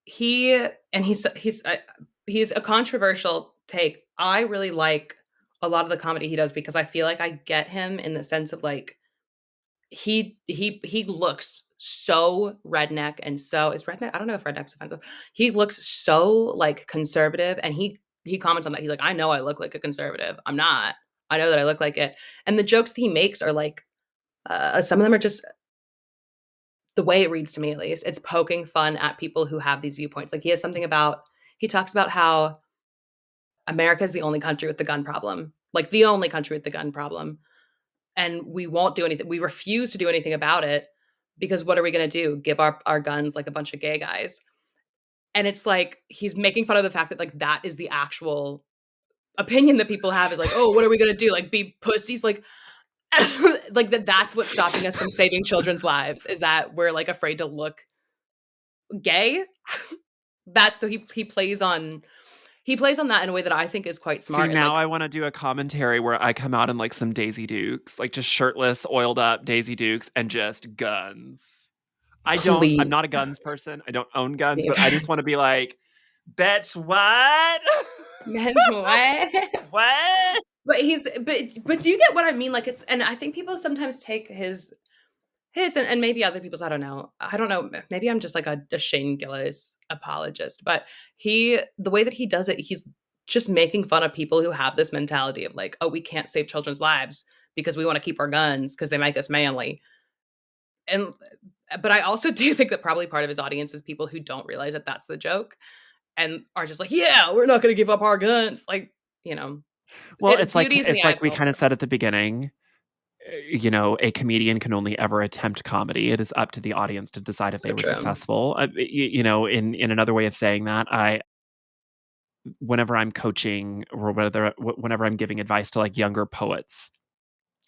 He and he's a controversial take. I really like a lot of the comedy he does because I feel like I get him in the sense of like he looks so redneck and so is redneck. I don't know if redneck's offensive. He looks so like conservative, and he comments on that. He's like, I know I look like a conservative. I'm not. I know that I look like it. And the jokes that he makes are like some of them are just the way it reads to me at least. It's poking fun at people who have these viewpoints. Like he has something about he talks about how America's the only country with the gun problem, like the only country with the gun problem. And we won't do anything. We refuse to do anything about it because what are we going to do? Give our guns like a bunch of gay guys. And it's like he's making fun of the fact that like that is the actual opinion that people have is like, oh, what are we going to do? Like be pussies? Like, like that's what's stopping us from saving children's lives is that we're like afraid to look gay. That's so he plays on that in a way that I think is quite See, smart and now like I want to do a commentary where I come out in like some Daisy Dukes, like just shirtless, oiled up Daisy Dukes and just guns. I'm please. not a guns person. I don't own guns, but I just want to be like, bitch, what? What? What? But do you get what I mean? Like it's and I think people sometimes take his and maybe other people's, I don't know. I don't know. Maybe I'm just like a Shane Gillis apologist, but the way that he does it, he's just making fun of people who have this mentality of like, oh, we can't save children's lives because we want to keep our guns because they make us manly. And but I also do think that probably part of his audience is people who don't realize that that's the joke and are just like, yeah, we're not going to give up our guns. Like, you know, Well, beauty's in the it's eye like of we the kind of beholder. said at the beginning, a comedian can only ever attempt comedy. It is up to the audience to decide if So they were true. successful. In another way of saying that, I whenever I'm coaching or whenever I'm giving advice to like younger poets,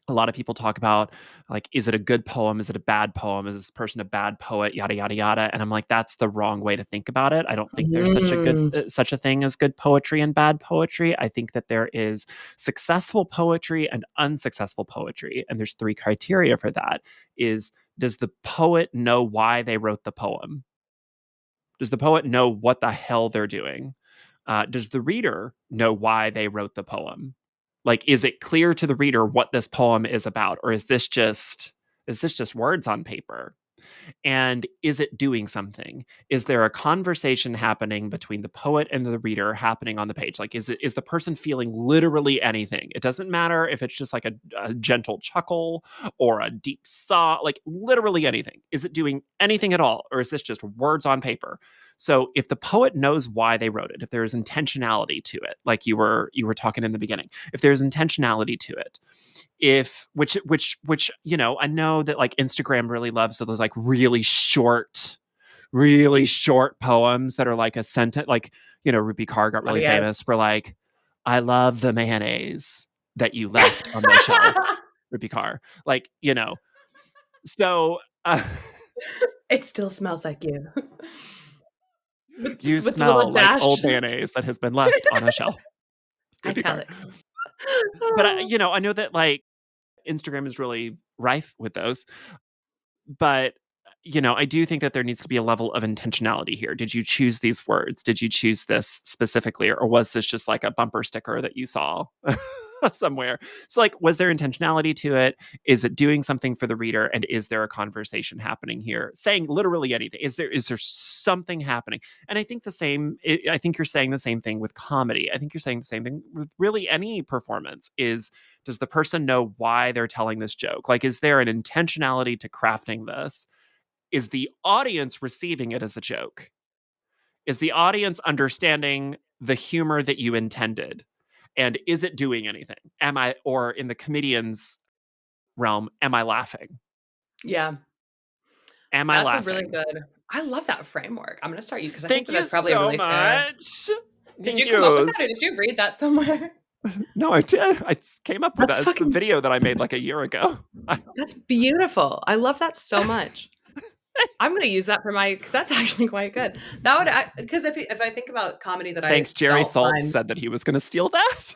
a lot of people talk about like, is it a good poem? Is it a bad poem? Is this person a bad poet? Yada yada yada. And I'm like, that's the wrong way to think about it. I don't think there's Mm. such a thing as good poetry and bad poetry. I think that there is successful poetry and unsuccessful poetry, and there's three criteria for that. Is does the poet know why they wrote the poem? Does the poet know what the hell they're doing? Does the reader know why they wrote the poem? Like, is it clear to the reader what this poem is about, or is this just words on paper? And is it doing something? Is there a conversation happening between the poet and the reader happening on the page? Like, is the person feeling literally anything? It doesn't matter if it's just like a gentle chuckle or a deep sigh, like literally anything. Is it doing anything at all? Or is this just words on paper? So if the poet knows why they wrote it, if there is intentionality to it, like you were talking in the beginning, if there's intentionality to it, if which I know that like Instagram really loves those like really short poems that are like a sentence, like Rupi Kaur got Oh really yes. famous for like, I love the mayonnaise that you left on my shelf, Rupi Kaur, like, so It still smells like you. you With the little smell like dash. old mayonnaise that has been left on a shelf, Rupi Kaur. Italics. But I know that like Instagram is really rife with those. But I do think that there needs to be a level of intentionality here. Did you choose these words? Did you choose this specifically, or was this just like a bumper sticker that you saw somewhere? So, like, was there intentionality to it? Is it doing something for the reader? And is there a conversation happening here? Saying literally anything. Is there something happening? And I think I think you're saying the same thing with comedy. I think you're saying the same thing with really any performance. Does the person know why they're telling this joke? Like, is there an intentionality to crafting this? Is the audience receiving it as a joke? Is the audience understanding the humor that you intended? And is it doing anything? Or in the comedian's realm, am I laughing? Yeah, Am I that's a really laughing? good I love that framework. I'm gonna start you because I think Thank that you that's probably a so really fair much. Did Thank you come up with you. that or did you read that somewhere? No, I did. I came up with That's that. It's a fucking video that I made like a year ago. that's beautiful. I love that so much. I'm gonna use that for my because that's actually quite good. That would because if I think about comedy that I Thanks. Jerry don't Saltz find said that he was going to steal that.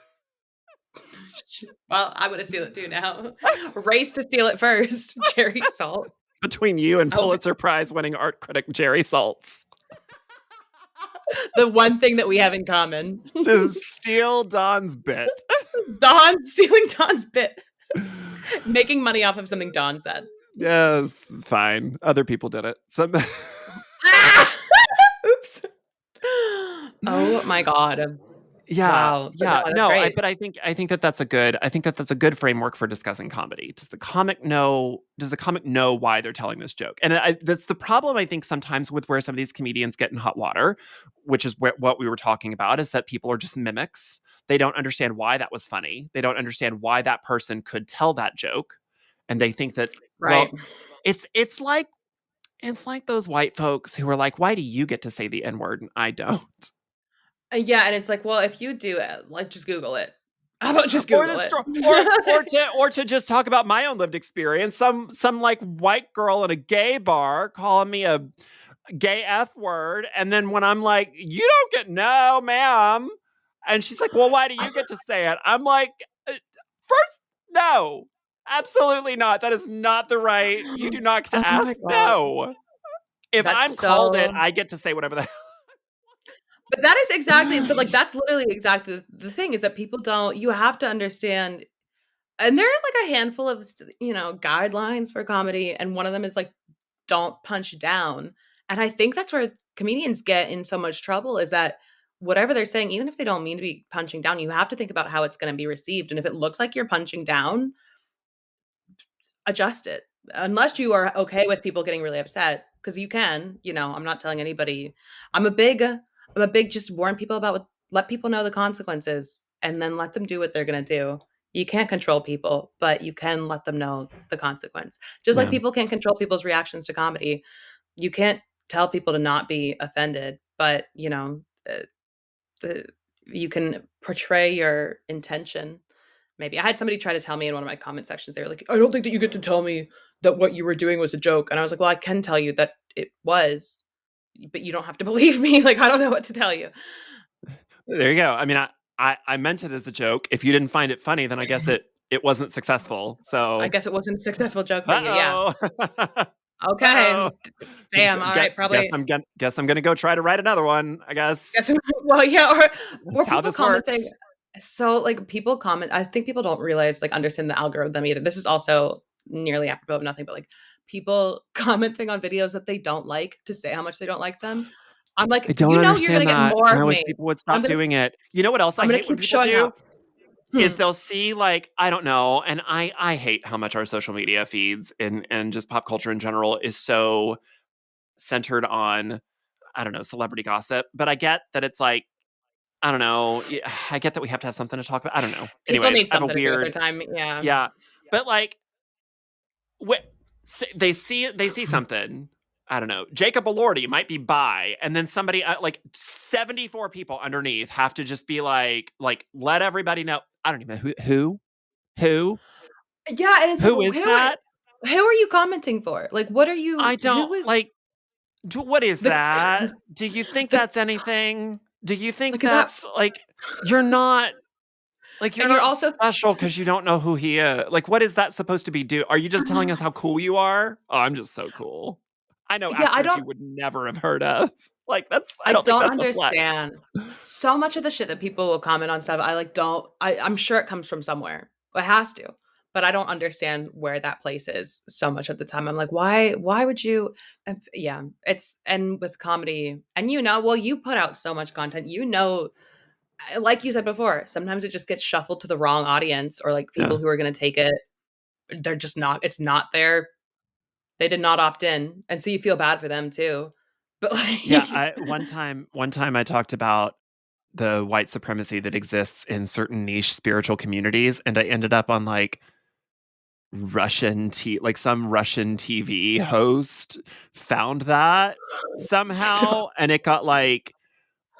well, I'm gonna steal it too now. Race to steal it first, Jerry Salt. Between you and Oh, Pulitzer Prize winning art critic Jerry Saltz. the one thing that we have in common. To steal Don's bit. Don stealing Don's bit. Making money off of something Don said. Yes, fine. Other people did it. Ah! Oops. Oh my god. Yeah, Wow, but no, yeah. that's No, great. I think that that's a good I think that that's a good framework for discussing comedy. Does the comic know why they're telling this joke? And that's the problem I think sometimes with where some of these comedians get in hot water, which is what we were talking about, is that people are just mimics. They don't understand why that was funny. They don't understand why that person could tell that joke, and they think that, Right. well, it's like those white folks who are like, "Why do you get to say the N-word and I don't?" Yeah, and it's like, well, if you do it, like, just Google it. How about just Or Google the it? story, or to just talk about my own lived experience. Some like white girl in a gay bar calling me a gay F word, and then when I'm like, "You don't get no, ma'am," and she's like, "Well, why do you get to say it?" I'm like, first, no, absolutely not. That is not the right. You do not get Oh to my ask. god. No, if That's I'm called it, so I get to say whatever the. but that is exactly but, like, that's literally exactly the thing is that people don't you have to understand and there are, like, a handful of, guidelines for comedy, and one of them is, like, don't punch down, and I think that's where comedians get in so much trouble is that whatever they're saying, even if they don't mean to be punching down, you have to think about how it's gonna be received, and if it looks like you're punching down, adjust it. Unless you are okay with people getting really upset, because you can, I'm not telling anybody I'm a big just warn people about what let people know the consequences and then let them do what they're gonna do. You can't control people, but you can let them know the consequence. Just like Yeah, people can't control people's reactions to comedy, you can't tell people to not be offended, but, the you can portray your intention. Maybe. I had somebody try to tell me in one of my comment sections, they were like, "I don't think that you get to tell me that what you were doing was a joke." And I was like, "Well, I can tell you that it was, but you don't have to believe me." Like, I don't know what to tell you. there you go. I mean, I meant it as a joke. If you didn't find it funny, then I guess it wasn't successful. I So, guess it wasn't a successful joke for you. Yeah. uh-oh. Okay. Uh-oh. Damn. All right. Probably Guess I'm gonna go try to write another one, I guess guess. well, yeah, or That's how people this commenting works. so, like, people comment I think people don't realize, like, understand the algorithm either. This is also nearly apropos of nothing, but, like, people commenting on videos that they don't like to say how much they don't like them. I'm I like, don't you're gonna understand get that, more and I of wish me. people would I'm stop gonna doing it. You know what else I I'm gonna hate when keep people showing do? up. Hmm. Is they'll see, like, I don't know, and I hate how much our social media feeds and just pop culture in general is so centered on, I don't know, celebrity gossip, but I get that it's like, I don't know, I get that we have to have something to talk about, I don't know. People Anyways, need I have a something to do with their weird, time. Yeah. yeah, but, like, wh they see something, I don't know, Jacob Elordi might be bi, and then somebody, like, 74 people underneath have to just be let everybody know. I don't even know who Yeah, and it's like, who is that? who are you commenting for? Like, what are I you don't who is like, what is the that? Do you think the that's anything? Do you think like, is that that's, like, you're not you're and you're not also special because you don't know who he is. Like, what is that supposed to be Are you just telling us how cool you are? Oh, I'm just so cool. I know yeah, actors you would never have heard of. Like, I I don't think don't that's a flex. understand. So much of the shit that people will comment on stuff, I, like, don't I'm sure it comes from somewhere. It has to, but I don't understand where that place is so much of the time. I'm like, "Why would you" yeah, it's and with comedy and, well, you put out so much content, like you said before, sometimes it just gets shuffled to the wrong audience or, like, people Yeah. who are gonna take it, they're just not it's not their they did not opt in, and so you feel bad for them too. But, Yeah, like I one time I talked about the white supremacy that exists in certain niche spiritual communities, and I ended up on, like, some Russian TV host found that somehow, Stop. and it got, like,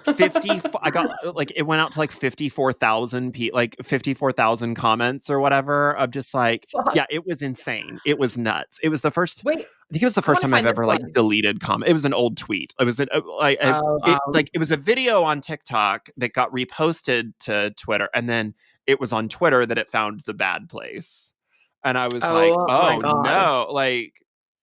50 I got, it went out to, like, 54,000 comments or whatever of just, like, Fuck. yeah, it was insane. It was nuts. It was the first Wait, I think it was the I first wanna time I've find this ever, like, one. deleted comment. It was an old tweet. It was Oh, it was a video on TikTok that got reposted to Twitter, and then it was on Twitter that it found the bad place. And I was like, oh my "Oh, god. no." Like,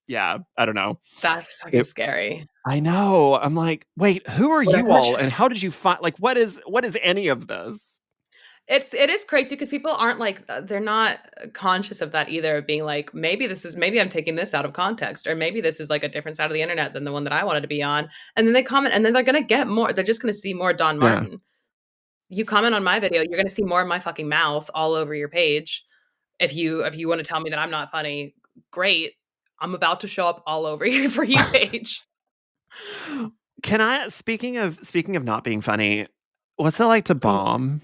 yeah, I don't know. That's fucking It scary. I know. I'm like, "Wait, who are What a you all, and how did you find, like, what is any of this?" it is crazy because people aren't like, they're not conscious of that either, being like, maybe I'm taking this out of context, or maybe this is, like, a different side of the internet than the one that I wanted to be on, and then they comment, and then they're gonna get more they're just gonna see more Don Yeah. Martin. You comment on my video, you're gonna see more of my fucking mouth all over your page. If you wanna tell me that I'm not funny, great. I'm about to show up all over your For You page. Can I speaking of not being funny, what's it like to Mm. bomb?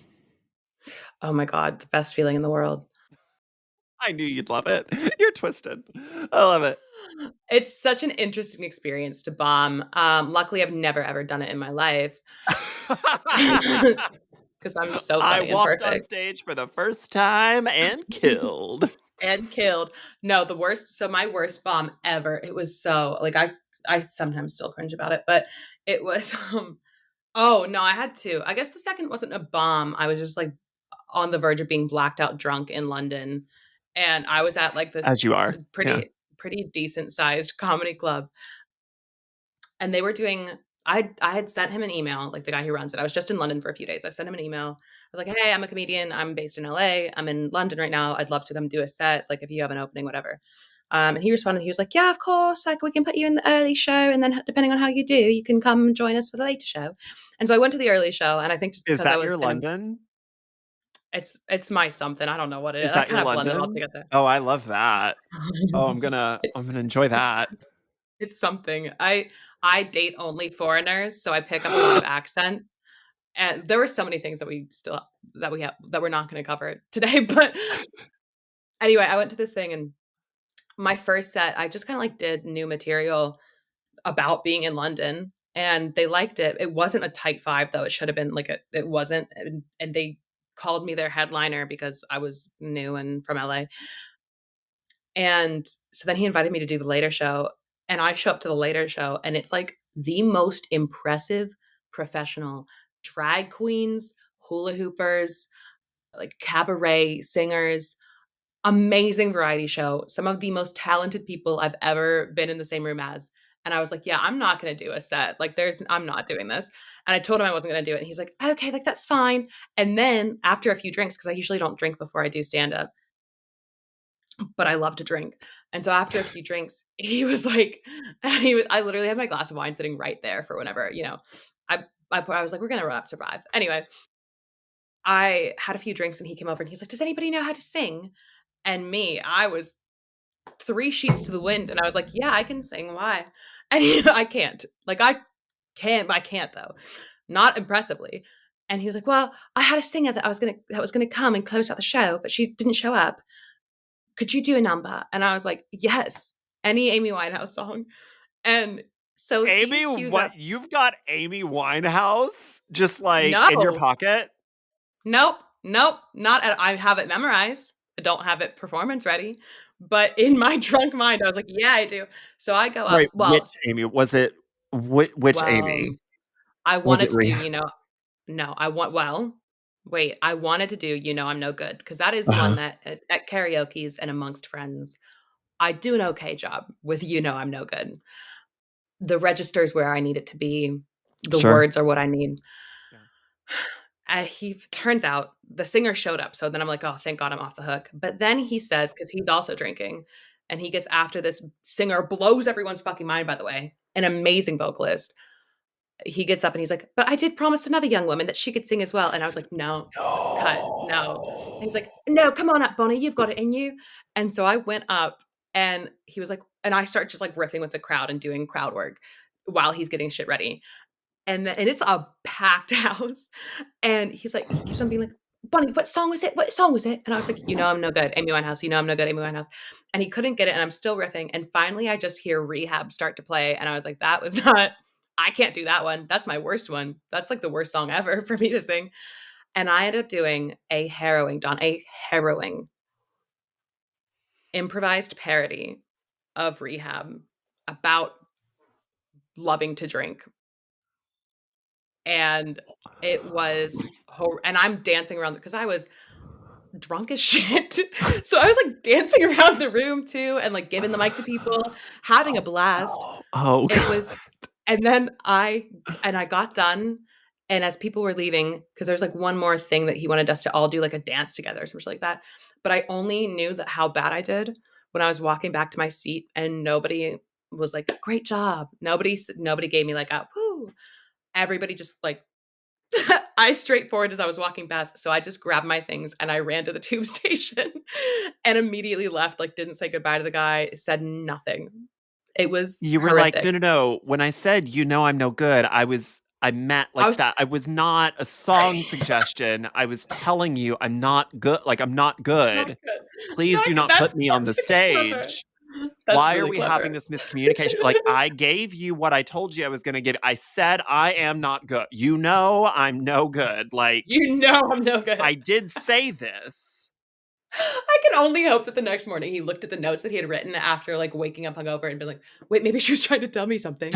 Oh my god, the best feeling in the world. I knew you'd love it. You're twisted. I love it. It's such an interesting experience to bomb. Luckily, I've never ever done it in my life because 'cause I'm so I funny and walked on perfect. stage for the first time and killed. And killed. No, the worst so my worst bomb ever, it was so like, I sometimes still cringe about it, but it was, oh, no, I had 2. I guess the second wasn't a bomb, I was just, like, on the verge of being blacked out drunk in London, and I was at, like, this As you are. Yeah. pretty decent sized comedy club, and they were doing I had sent him an email, like, the guy who runs it. I was just in London for a few days. I sent him an email. I was like, "Hey, I'm a comedian. I'm based in LA. I'm in London right now. I'd love to come do a set, like, if you have an opening, whatever." And he responded. He was like, "Yeah, of course. Like, we can put you in the early show, and then depending on how you do, you can come and join us for the later show." And so I went to the early show, and I think just Is because I that was your in a London? it's my something. I don't know what it is. Is I that your kind of blend it all London? together. Oh, I love that. Oh, I'm gonna enjoy It's that. it's something. I date only foreigners, so I pick up a lot of accents. And there were so many things that we're not gonna cover today, but anyway, I went to this thing and my first set, I just kinda, like, did new material about being in London, and they liked it. It wasn't a tight 5, though, it should have been like it wasn't, and they called me their headliner because I was new and from LA. And so then he invited me to do the later show, and I show up to the later show, and it's like the most impressive professional drag queens, hula hoopers, like cabaret singers, amazing variety show, some of the most talented people I've ever been in the same room as. And I was like, "Yeah, I'm not gonna do a set. Like, I'm not doing this." And I told him I wasn't gonna do it. And he's like, "Okay, like that's fine." And then after a few drinks, because I usually don't drink before I do stand up, but I love to drink. And so after a few drinks, he was like, I literally had my glass of wine sitting right there for whenever, I was like, "We're gonna run up to 5." Anyway, I had a few drinks and he came over and he was like, "Does anybody know how to sing?" And me, I was 3 sheets to the wind, and I was like, "Yeah, I can sing, why?" And I can't. Like, I can't though, not impressively. And he was like, "Well, I had a singer that was gonna come and close out the show, but she didn't show up. Could you do a number?" And I was like, "Yes, any Amy Winehouse song." And so he Amy, cues up. what you've got Amy Winehouse just, like, in your No, pocket? nope, nope, not at I have it memorized. I don't have it performance ready, but in my drunk mind, I was like, "Yeah, I do." So I go Sorry, up which Amy? Was it which well, Amy? I Was it wanted to do, Rehab? no, wait, I wanted to do I'm No Good because that is the one Uh-huh. that at karaoke's and amongst friends, I do an okay job with I'm No Good. The register's where I need it to be. The Sure. words are what I need. Yeah. He turns out the singer showed up, so then I'm like, "Oh, thank God I'm off the hook." But then he says, because he's also drinking, and he gets after this singer, blows everyone's fucking mind, by the way, an amazing vocalist. He gets up and he's like, "But I did promise another young woman that she could sing as well." And I was like, "No, cut, no." And he's like, "No, come on up, Bonnie, you've got it in you." And so I went up and he was like, and I start just like riffing with the crowd and doing crowd work while he's getting shit ready. And it's a packed house. And he keeps on being like, "Bonnie, what song was it? What song was it?" And I was like, I'm no good, Amy Winehouse. I'm no good, Amy Winehouse." And he couldn't get it. And I'm still riffing. And finally, I just hear Rehab start to play. And I was like, that was not, I can't do that one. That's my worst one. That's like the worst song ever for me to sing. And I ended up doing a harrowing improvised parody of Rehab about loving to drink. And it was, and I'm dancing around because I was drunk as shit. So I was, like, dancing around the room too and, like, giving the mic to people, having a Oh, blast. no. Oh, It god. was and then I got done, and as people were leaving, because there's, like, one more thing that he wanted us to all do, like, a dance together or some shit like that, but I only knew that how bad I did when I was walking back to my seat, and nobody was like, "Great job." Nobody gave me, like, a, "Woo." Everybody just, like, I straightforward as I was walking past, so I just grabbed my things and I ran to the tube station and immediately left, like, didn't say goodbye to the guy, said nothing. It was You were like, horrific. "No, no, no. When I said, 'You know I'm no good,' I meant I like was that. I was not a song suggestion. I was telling you I'm not good, like, I'm not not good. good. Please Not do good. not That's put me on the that's clever. stage. That's Why are really we having clever. this miscommunication?" Like, I gave you what I told you I was gonna give. I said I am not good. You know I'm no good. Like, You know I'm no good. I did say this. I can only hope that the next morning he looked at the notes that he had written after, like, waking up hungover and been like, "Wait, maybe she was trying to tell me something."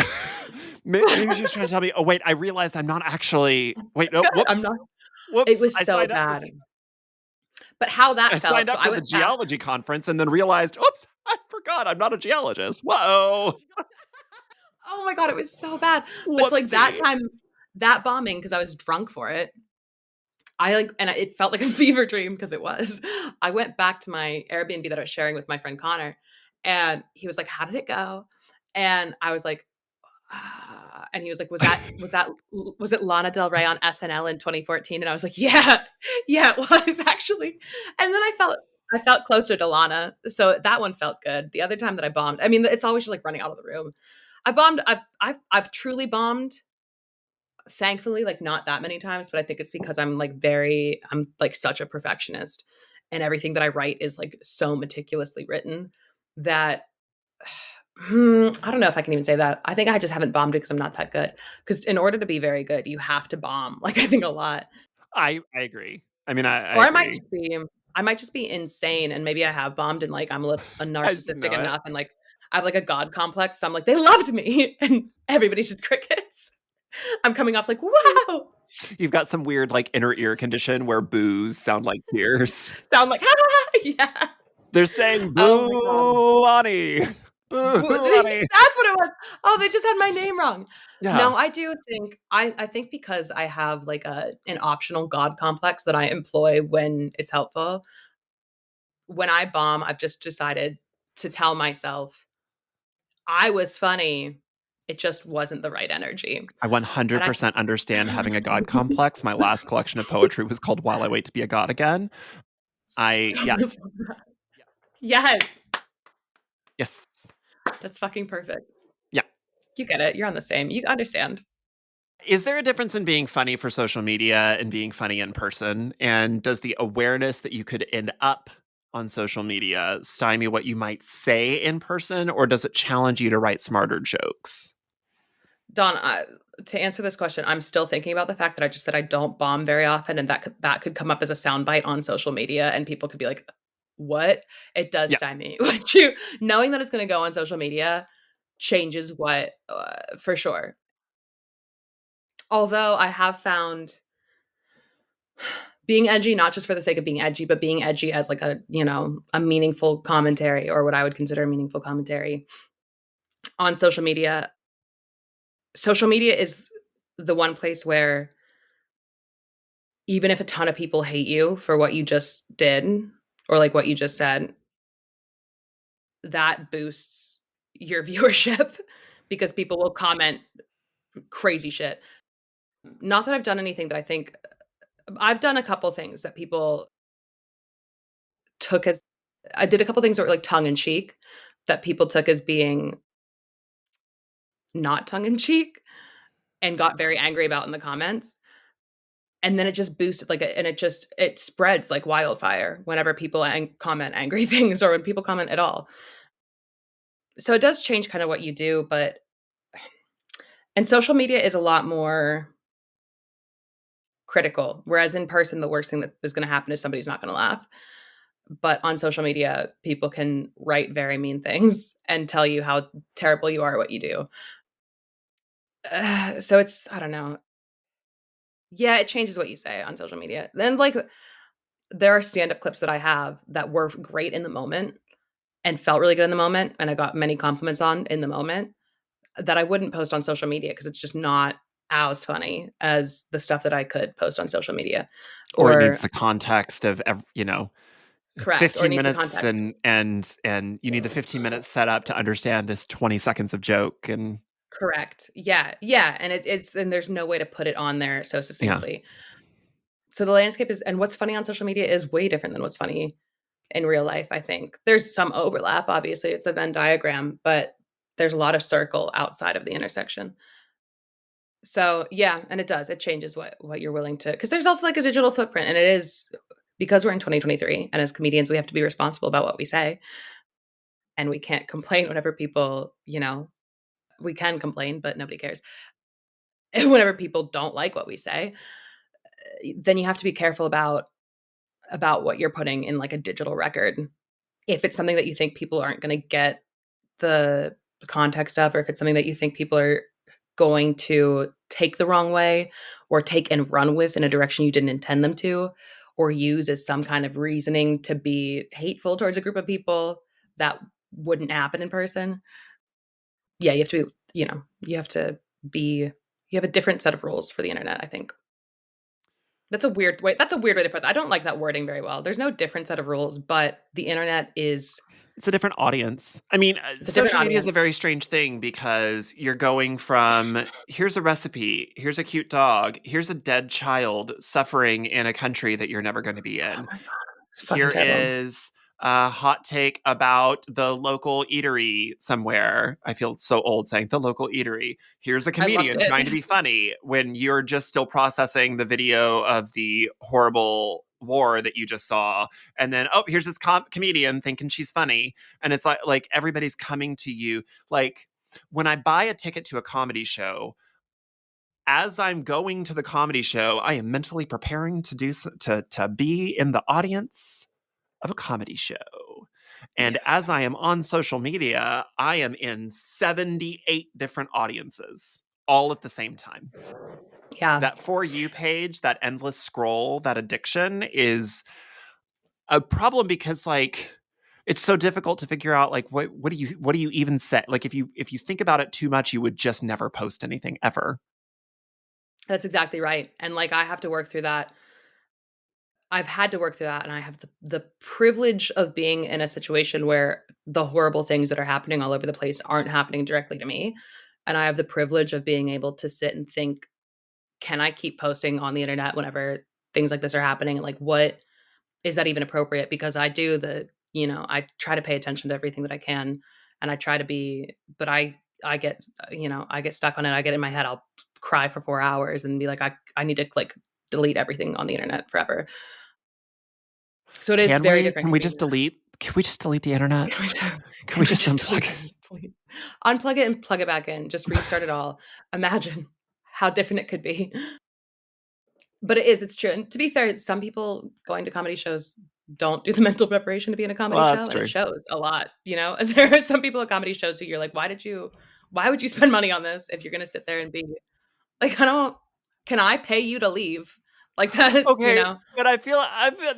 Maybe she was trying to tell me, "Oh, wait, I realized I'm not actually wait, no, Good, I'm whoops. not it Whoops. was so bad. But how I that signed felt, so up I for the went back. geology conference and then realized, oops, I forgot I'm not a geologist. Whoa. Oh my god, it was so bad. But so, like, that Whoopsie. time, that bombing, because I was drunk for it, it felt like a fever dream because it was. I went back to my Airbnb that I was sharing with my friend Connor, and he was like, "How did it go?" And I was like, "Ah," and he was like, was it Lana Del Rey on SNL in 2014?" And I was like, "Yeah, yeah, it was actually." And then I felt closer to Lana, so that one felt good. The other time that I bombed, I mean, it's always just like running out of the room. I've truly bombed, thankfully, like, not that many times, but I think it's because I'm like such a perfectionist, and everything that I write is like so meticulously written that I don't know if I can even say that. I think I just haven't bombed it because I'm not that good. Because in order to be very good, you have to bomb. Like, I think a lot. I agree. I mean, I Or agree. I might just be insane, and maybe I have bombed and, like, a I just didn't narcissistic know it. enough, and, like, I have, like, a god complex, so I'm like, "They loved me," and everybody's just crickets. I'm coming off like, "Wow!" You've got some weird, like, inner ear condition where boos sound like tears. Sound like, "Ha ha ha!" Yeah. They're saying, Oh my god. boo, Lonnie. Boo, That's Lonnie. what it was. Oh, they just had my name wrong. Yeah. No, I do think I think because I have, like, an optional god complex that I employ when it's helpful, when I bomb, I've just decided to tell myself, "I was funny, it just wasn't the right energy." I And I 100% understand having a god complex. My last collection of poetry was called While I Wait to Be a God Again. Yeah. Yes, Yes. that's fucking perfect. Yeah. You get it, you're on the same you understand. Is there a difference in being funny for social media and being funny in person? And does the awareness that you could end up on social media stymie what you might say in person, or does it challenge you to write smarter jokes? Don, to answer this question, I'm still thinking about the fact that I just said I don't bomb very often, and that could come up as a soundbite on social media, and people could be like, "What?" It does Yeah, stymie. Would you knowing that it's gonna go on social media changes what for sure. Although I have found being edgy, not just for the sake of being edgy, but being edgy as like a meaningful commentary, or what I would consider a meaningful commentary on social media. Social media is the one place where even if a ton of people hate you for what you just did or like what you just said, that boosts your viewership because people will comment crazy shit. Not that I've done anything that I think I've done a couple things that people took as I did a couple things that were like tongue in cheek that people took as being not tongue in cheek and got very angry about in the comments. And then it just boosted it spreads like wildfire whenever people comment angry things or when people comment at all. So it does change kind of what you do, but and social media is a lot more critical, whereas in person, the worst thing that is gonna happen is somebody's not gonna laugh. But on social media, people can write very mean things and tell you how terrible you are at what you do. So it's I don't know. Yeah, it changes what you say on social media. Then, like, there are stand-up clips that I have that were great in the moment and felt really good in the moment, and I got many compliments on in the moment, that I wouldn't post on social media because it's just not as funny as the stuff that I could post on social media. or it needs Or the context of it's correct, or it 15 needs the minutes context. and you need the 15 minutes set up to understand this 20 seconds of joke and Correct. Yeah, yeah, and it's and there's no way to put it on there so Yeah. succinctly. So the landscape is and what's funny on social media is way different than what's funny in real life, I think. There's some overlap, obviously, it's a Venn diagram, but there's a lot of circle outside of the intersection. So, yeah, and it does, it changes what you're willing to because there's also, like, a digital footprint, and it is because we're in 2023, and as comedians, we have to be responsible about what we say, and we can't complain whenever people, we can complain, but nobody cares. And whenever people don't like what we say, then you have to be careful about what you're putting in, like, a digital record. If it's something that you think people aren't gonna get the context of, or if it's something that you think people are going to take the wrong way or take and run with in a direction you didn't intend them to, or use as some kind of reasoning to be hateful towards a group of people that wouldn't happen in person. Yeah, you have to be, you have to be you have a different set of rules for the internet, I think. That's a weird way to put that. I don't like that wording very well. There's no different set of rules, but the internet is It's a different audience. I mean, it's a different social media is a audience. very strange thing because you're going from here's a recipe, here's a cute dog, here's a dead child suffering in a country that you're never going to be Oh in. my god, it's fucking Here terrible. is a hot take about the local eatery somewhere. I feel so old saying the local eatery. Here's a I loved comedian it. trying to be funny when you're just still processing the video of the horrible war that you just saw. And then, oh, here's this comedian thinking she's funny. And it's like everybody's coming to you. Like when I buy a ticket to a comedy show, as I'm going to the comedy show, I am mentally preparing to to be in the audience of a comedy show. And Yes. as I am on social media, I am in 78 different audiences all at the same time. Yeah, That For You page, that endless scroll, that addiction is a problem because it's so difficult to figure out like what do you even say? Like if you think about it too much, you would just never post anything ever. that's exactly right, and, like, I have to work through that. I've had to work through that, and I have the privilege of being in a situation where the horrible things that are happening all over the place aren't happening directly to me, and I have the privilege of being able to sit and think, "Can I keep posting on the internet whenever things like this are happening? Like, what is that even appropriate?" Because I do I try to pay attention to everything that I can, and I try to be but I get stuck on it. I get in my head, I'll cry for 4 hours and be like, I need to, like, delete everything on the internet forever. So it is Can very we? different Can we just because delete? Can we just delete the internet? Can we can we just just unplug delete it? it, please? Unplug it and plug it back in, just restart it all. Imagine how different it could be. But it's true, and to be fair, some people going to comedy shows don't do the mental preparation to be in a comedy Well, show, that's and it true. shows a lot, you know? And there are some people at comedy shows who you're like, why would you spend money on this if you're gonna sit there and be like, I don't can I pay you to leave? Like, that is, Okay, but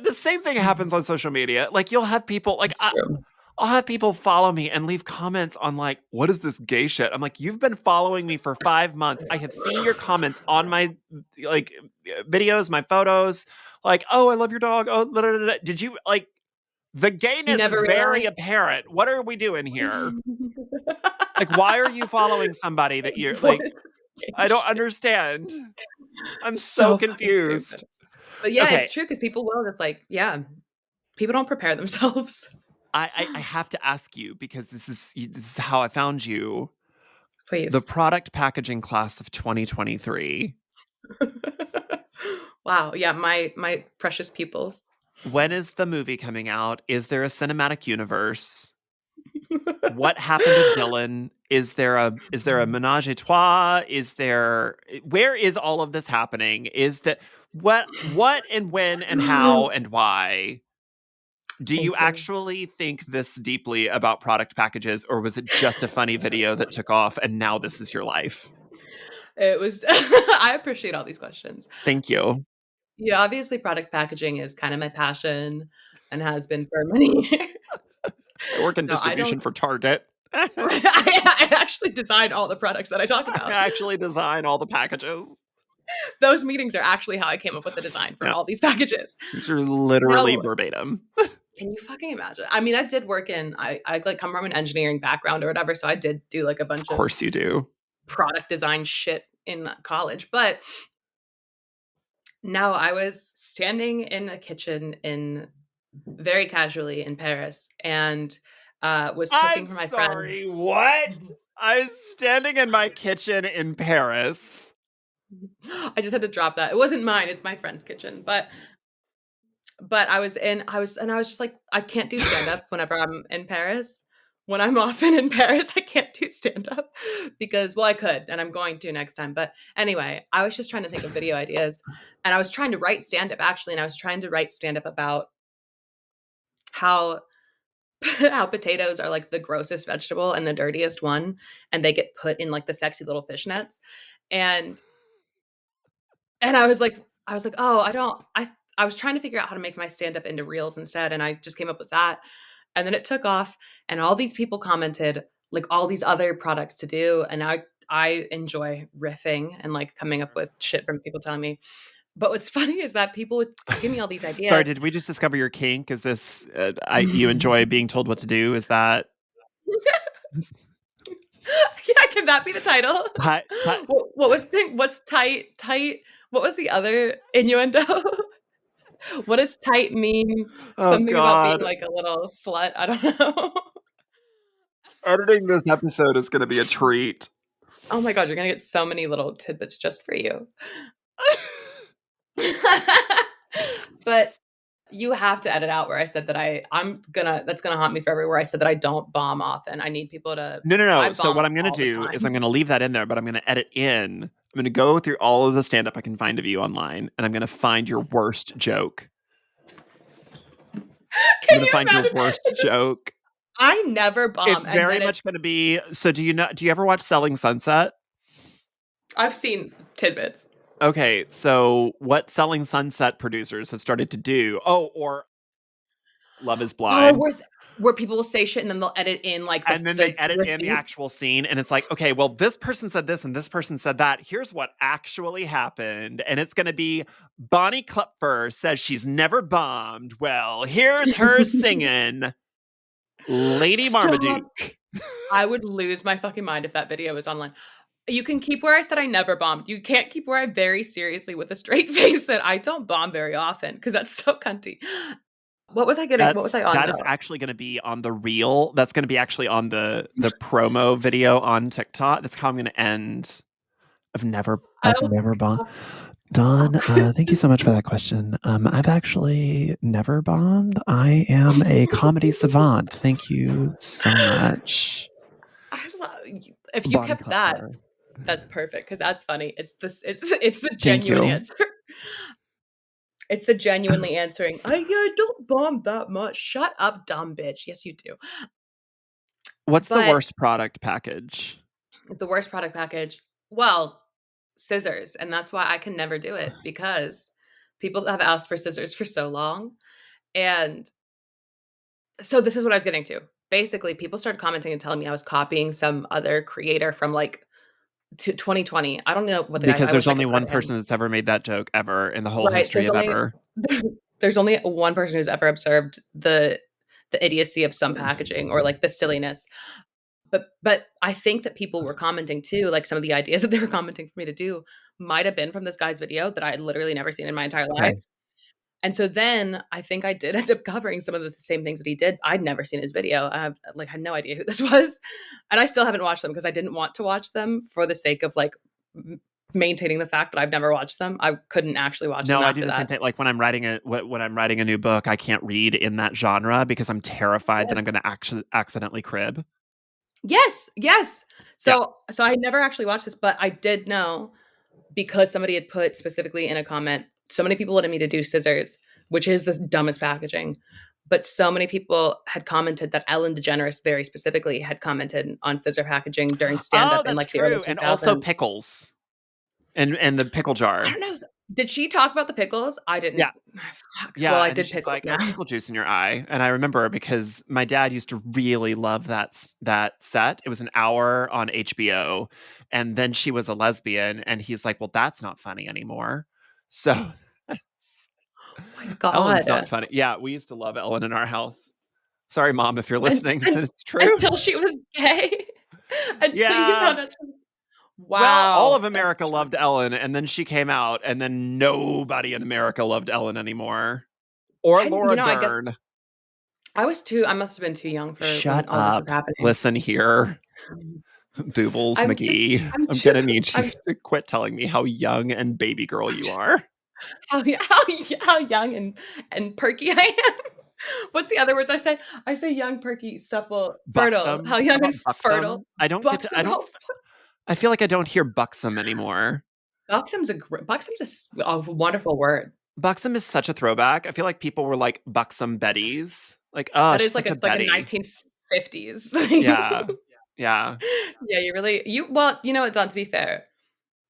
the same thing happens on social media. Like you'll have people It's true. I'll have people follow me and leave comments on like, "What is this gay shit?" I'm like, "You've been following me for 5 months. I have seen your comments on my like videos, my photos. Like, "Oh, I love your dog. Oh, da, da, da, da." Did you like the You gayness never is very realized? apparent. What are we doing here? Like, why are you following somebody that you're What like is this gay I don't shit? understand. I'm so So fucking confused." stupid. But yeah, Okay, it's true because people will just like yeah, people don't prepare themselves. I have to ask you because this is how I found you. The Please. product packaging class of 2023. Wow, yeah, my precious pupils. When is the movie coming out? Is there a cinematic universe? What happened to Dylan? Is there a menage a trois? Is there where is all of this happening? Is that what and when and how and why? Do you Thank you. actually think this deeply about product packages, or was it just a funny video that took off and now this is your life? It was I appreciate all these questions. Thank you. Yeah, obviously product packaging is kind of my passion and has been for many years. I work in No, I don't distribution for Target. I I actually design all the products that I talk about. actually design all the packages. Those meetings are actually how I came up with the design for Yeah, all these packages. these are literally No, verbatim. can you fucking imagine? I mean, I did work in I, like, come from an engineering background or whatever, so I did do, like, a Of bunch of course you do. product design shit in college. But no, I was standing in a kitchen in very casually in Paris and was I'm cooking for my friend. sorry, what? I was standing in my kitchen in Paris. I just had to drop that. It wasn't mine, it's my friend's kitchen. But I was just like, I can't do stand up whenever I'm in Paris. When I'm often in Paris, I can't do stand up because, well, I could, and I'm going to next time. But anyway, I was just trying to think of video ideas, and I was trying to write stand up actually, and I was trying to write stand up about how how potatoes are like the grossest vegetable and the dirtiest one, and they get put in like the sexy little fishnets. And and I was like, "Oh, I was trying to figure out how to make my stand up into reels instead, and I just came up with that. And then it took off and all these people commented like all these other products to do, and I enjoy riffing and like coming up with shit from people telling me. But what's funny is that people would give me all these Sorry, ideas. did we just discover your kink? Is this you enjoy being told what to do? Is that Yeah, can that be the title? ti- ti- What's tight? What was the other innuendo? What does tight mean? Oh Something about being God. like a little slut. I don't know. Editing this episode is going to be a treat. Oh my god, you're gonna get so many little tidbits just for you. But you have to edit out where I said that I'm gonna that's gonna haunt me forever. Where I said that I don't bomb often. I need people to. No, no, I no. So bomb what I'm going to all the do is I'm time. going to leave that in there, but I'm going to edit in. I'm going to go through all of the stand up I can find of you online, and I'm going to find your worst joke. I'm Can going to you find your imagine? worst It just joke. I never bomb, It's and very then much going to be. So do you ever watch Selling Sunset? I've seen tidbits. Okay, so what Selling Sunset producers have started to do, or Love is Oh, Blind, where people will say shit and then they'll edit in like and then they the edit in the riffing. actual scene, and it's like, okay, well, this person said this and this person said that. Here's what actually happened, and it's going to be Bonnie Klopfer says she's never bombed. Well, here's her singing Lady Stop. Marmaduke. I would lose my fucking mind if that video was online. You can keep where I said I never bombed. You can't keep where I very seriously with a straight face said I don't bomb very often because that's so cunty. What was I on That is though? actually going to be on the reel. That's going to be actually on the promo video on TikTok. That's how I'm going to end. I've I'll never bombed. I'll I'll Don, thank you so much for that question. I've actually never bombed. I am a comedy savant. Thank you so much, I if you Bonnie kept that, Klopfer. that's perfect because that's funny. It's the Thank genuine you. answer. It's the genuinely answering, I don't bomb that much. Shut up, dumb bitch. Yes, you do. What's the But worst product package? the worst product package, well, scissors. And that's why I can never do it because people have asked for scissors for so long. And so this is what I was getting to. Basically, people started commenting and telling me I was copying some other creator from like 2020. I don't know what the guy. Because I there's wish I only could one credit him. person that's ever made that joke ever in the whole Right. history of ever. There's only one person who's ever observed the idiocy of some packaging or like the silliness. But I think that people were commenting too, like some of the ideas that they were commenting for me to do might have been from this guy's video that I had literally never seen in my entire life. Okay. And so then I think I did end up covering some of the same things that he did. I'd never seen his video. I like had no idea who this was, and I still haven't watched them because I didn't want to watch them for the sake of like maintaining the fact that I've never watched them. I couldn't actually watch them No, I do after the same that. thing. Like when I'm writing a new book, I can't read in that genre because I'm terrified that I'm Yes. going to actually accidentally crib. Yes, yes. Yeah. So I never actually watched this, but I did know because somebody had put specifically in a comment, so many people wanted me to do scissors, which is the dumbest packaging. But so many people had commented that Ellen DeGeneres very specifically had commented on scissor packaging during stand Oh, up in that's like the early true. And also 2000s. pickles and the pickle I jar. don't know. Did she talk about the pickles? I Yeah. didn't. Fuck. Well, Yeah, I and did she's pickles like, "Oh, now. pickle juice in your eye." And I remember because my dad used to really love that set. It was an hour on HBO, and then she was a lesbian, and he's like, "Well, that's not funny anymore." So Oh my Ellen's not god. funny. Yeah, we used to love Ellen in our house. Sorry, mom, if you're And, listening, and but it's true. until she was gay, until you Yeah. found out. Well, all of Wow, that's America loved shocking. Ellen, and then she came out, and then nobody in America loved Ellen anymore. Or Laura I guess Dern. I must have been too young for Shut when all this was up. happening. Listen here, Um, Boobles McGee. I'm I'm too gonna need you I'm to quit telling me how young and baby girl you are. how young and perky I am. What's the other words I say? I say young, perky, supple, fertile. Buxom. How How young and about fertile. buxom? I don't get to, I Buxom, don't, I feel like I don't hear buxom anymore. buxom's a wonderful word. Buxom is such a throwback. I feel like people were like buxom Betties. Like, oh, That she's is such a like a Betty. 1950s. Yeah. Yeah. Yeah, you know what, Don, to be fair,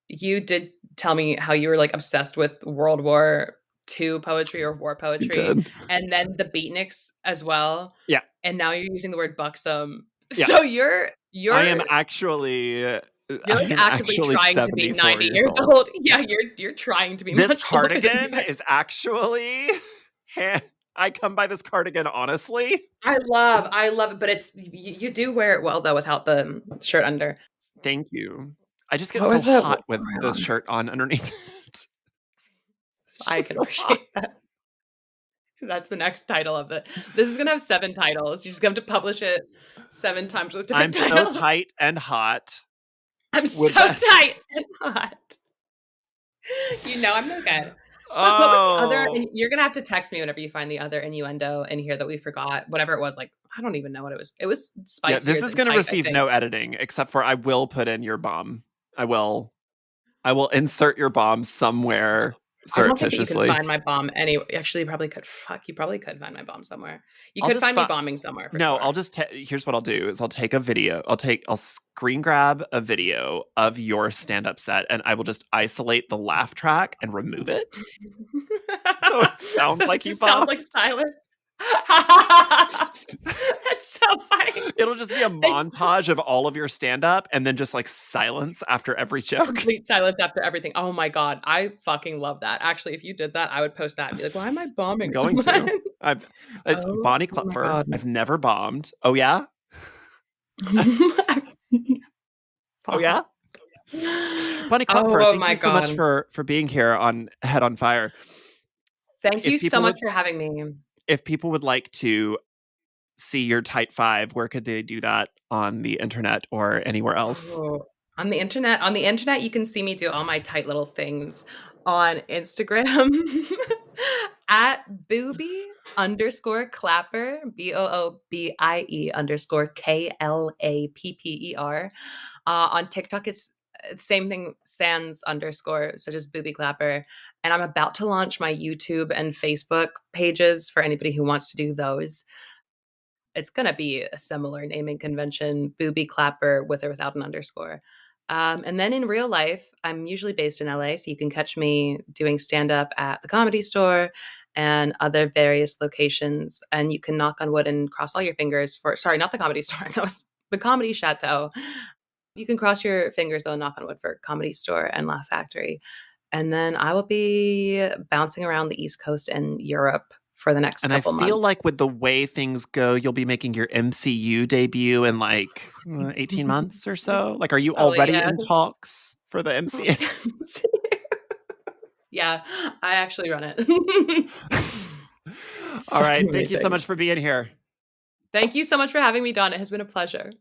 you did tell me how you were, like, obsessed with World War II poetry or war I poetry, did. and then the beatniks as well, Yeah. and now you're using the word buxom. Yeah. So I am you're actually you're, I like, am actively actually trying to be 74 90 years years old. old. Yeah, you're trying to be This much older than you cardigan are. is actually I come by this cardigan honestly. I love it, but you do wear it well, though, without the shirt under. Thank you. I just get What so was the hot what with were the we on? shirt on underneath it. It's I just can so hot. appreciate that. That's the next title of it. This is gonna have 7 titles. You just have to publish it 7 times with I'm different so titles. tight and hot I'm with so that. tight and hot. I'm no good. Fuck, what was the other and Oh, you're gonna have to text me whenever you find the other innuendo in here that we forgot, whatever it was, like, I don't even know what it was. It was yeah, spicier this is than going to tight, I receive think. no editing except for I will put in your bomb. I will. I will insert your bomb somewhere I don't think that you can surreptitiously. find my bomb actually, you probably could. Fuck, you probably could find my bomb somewhere. You I'll could just find me fi- bombing somewhere for No, sure. here's what I'll do is I'll take a video. I'll screen grab a video of your stand-up set and I will just isolate the laugh track and remove it. So it So sounds it like you just sounds bombed. like silence. That's so funny. It'll just be a Thank montage of all of your stand-up and then just like silence after every joke. Complete silence after everything. Oh my god, I fucking love that. Actually, if you did that, I would post that and be like, "Why am I I'm bombing going someone?" to. I've It's Oh Bonnie my Klopfer. god. I've never bombed. Oh yeah? That's, oh yeah? Bonnie Klopfer, Oh thank my you so much god. for being here on Head on Fire. Thank If you so people much would for having me. if people would like to see your tight five, where could they do that on the internet or anywhere else? Oh, on the internet, you can see me do all my tight little things on Instagram at booby_clapper, BOOBIE_KLAPPER. On TikTok, it's same thing, sans underscore, so just booby clapper. And I'm about to launch my YouTube and Facebook pages for anybody who wants to do those. It's gonna be a similar naming convention, booby clapper with or without an underscore. And then in real life, I'm usually based in LA, so you can catch me doing stand up at the Comedy Store and other various locations. And you can knock on wood and cross all your fingers for, sorry, not the Comedy Store, that was the Comedy Chateau. You can cross your fingers though and knock on wood for Comedy Store and Laugh Factory. And then I will be bouncing around the East Coast and Europe for the next And I couple feel months. like with the way things go, you'll be making your MCU debut in like 18 months or so. Like, are you Probably, already yeah. in talks for the MCU? Yeah, I actually run it. All right. Fucking Thank you so amazing. much for being here. Thank you so much for having me, Dawn. It has been a pleasure.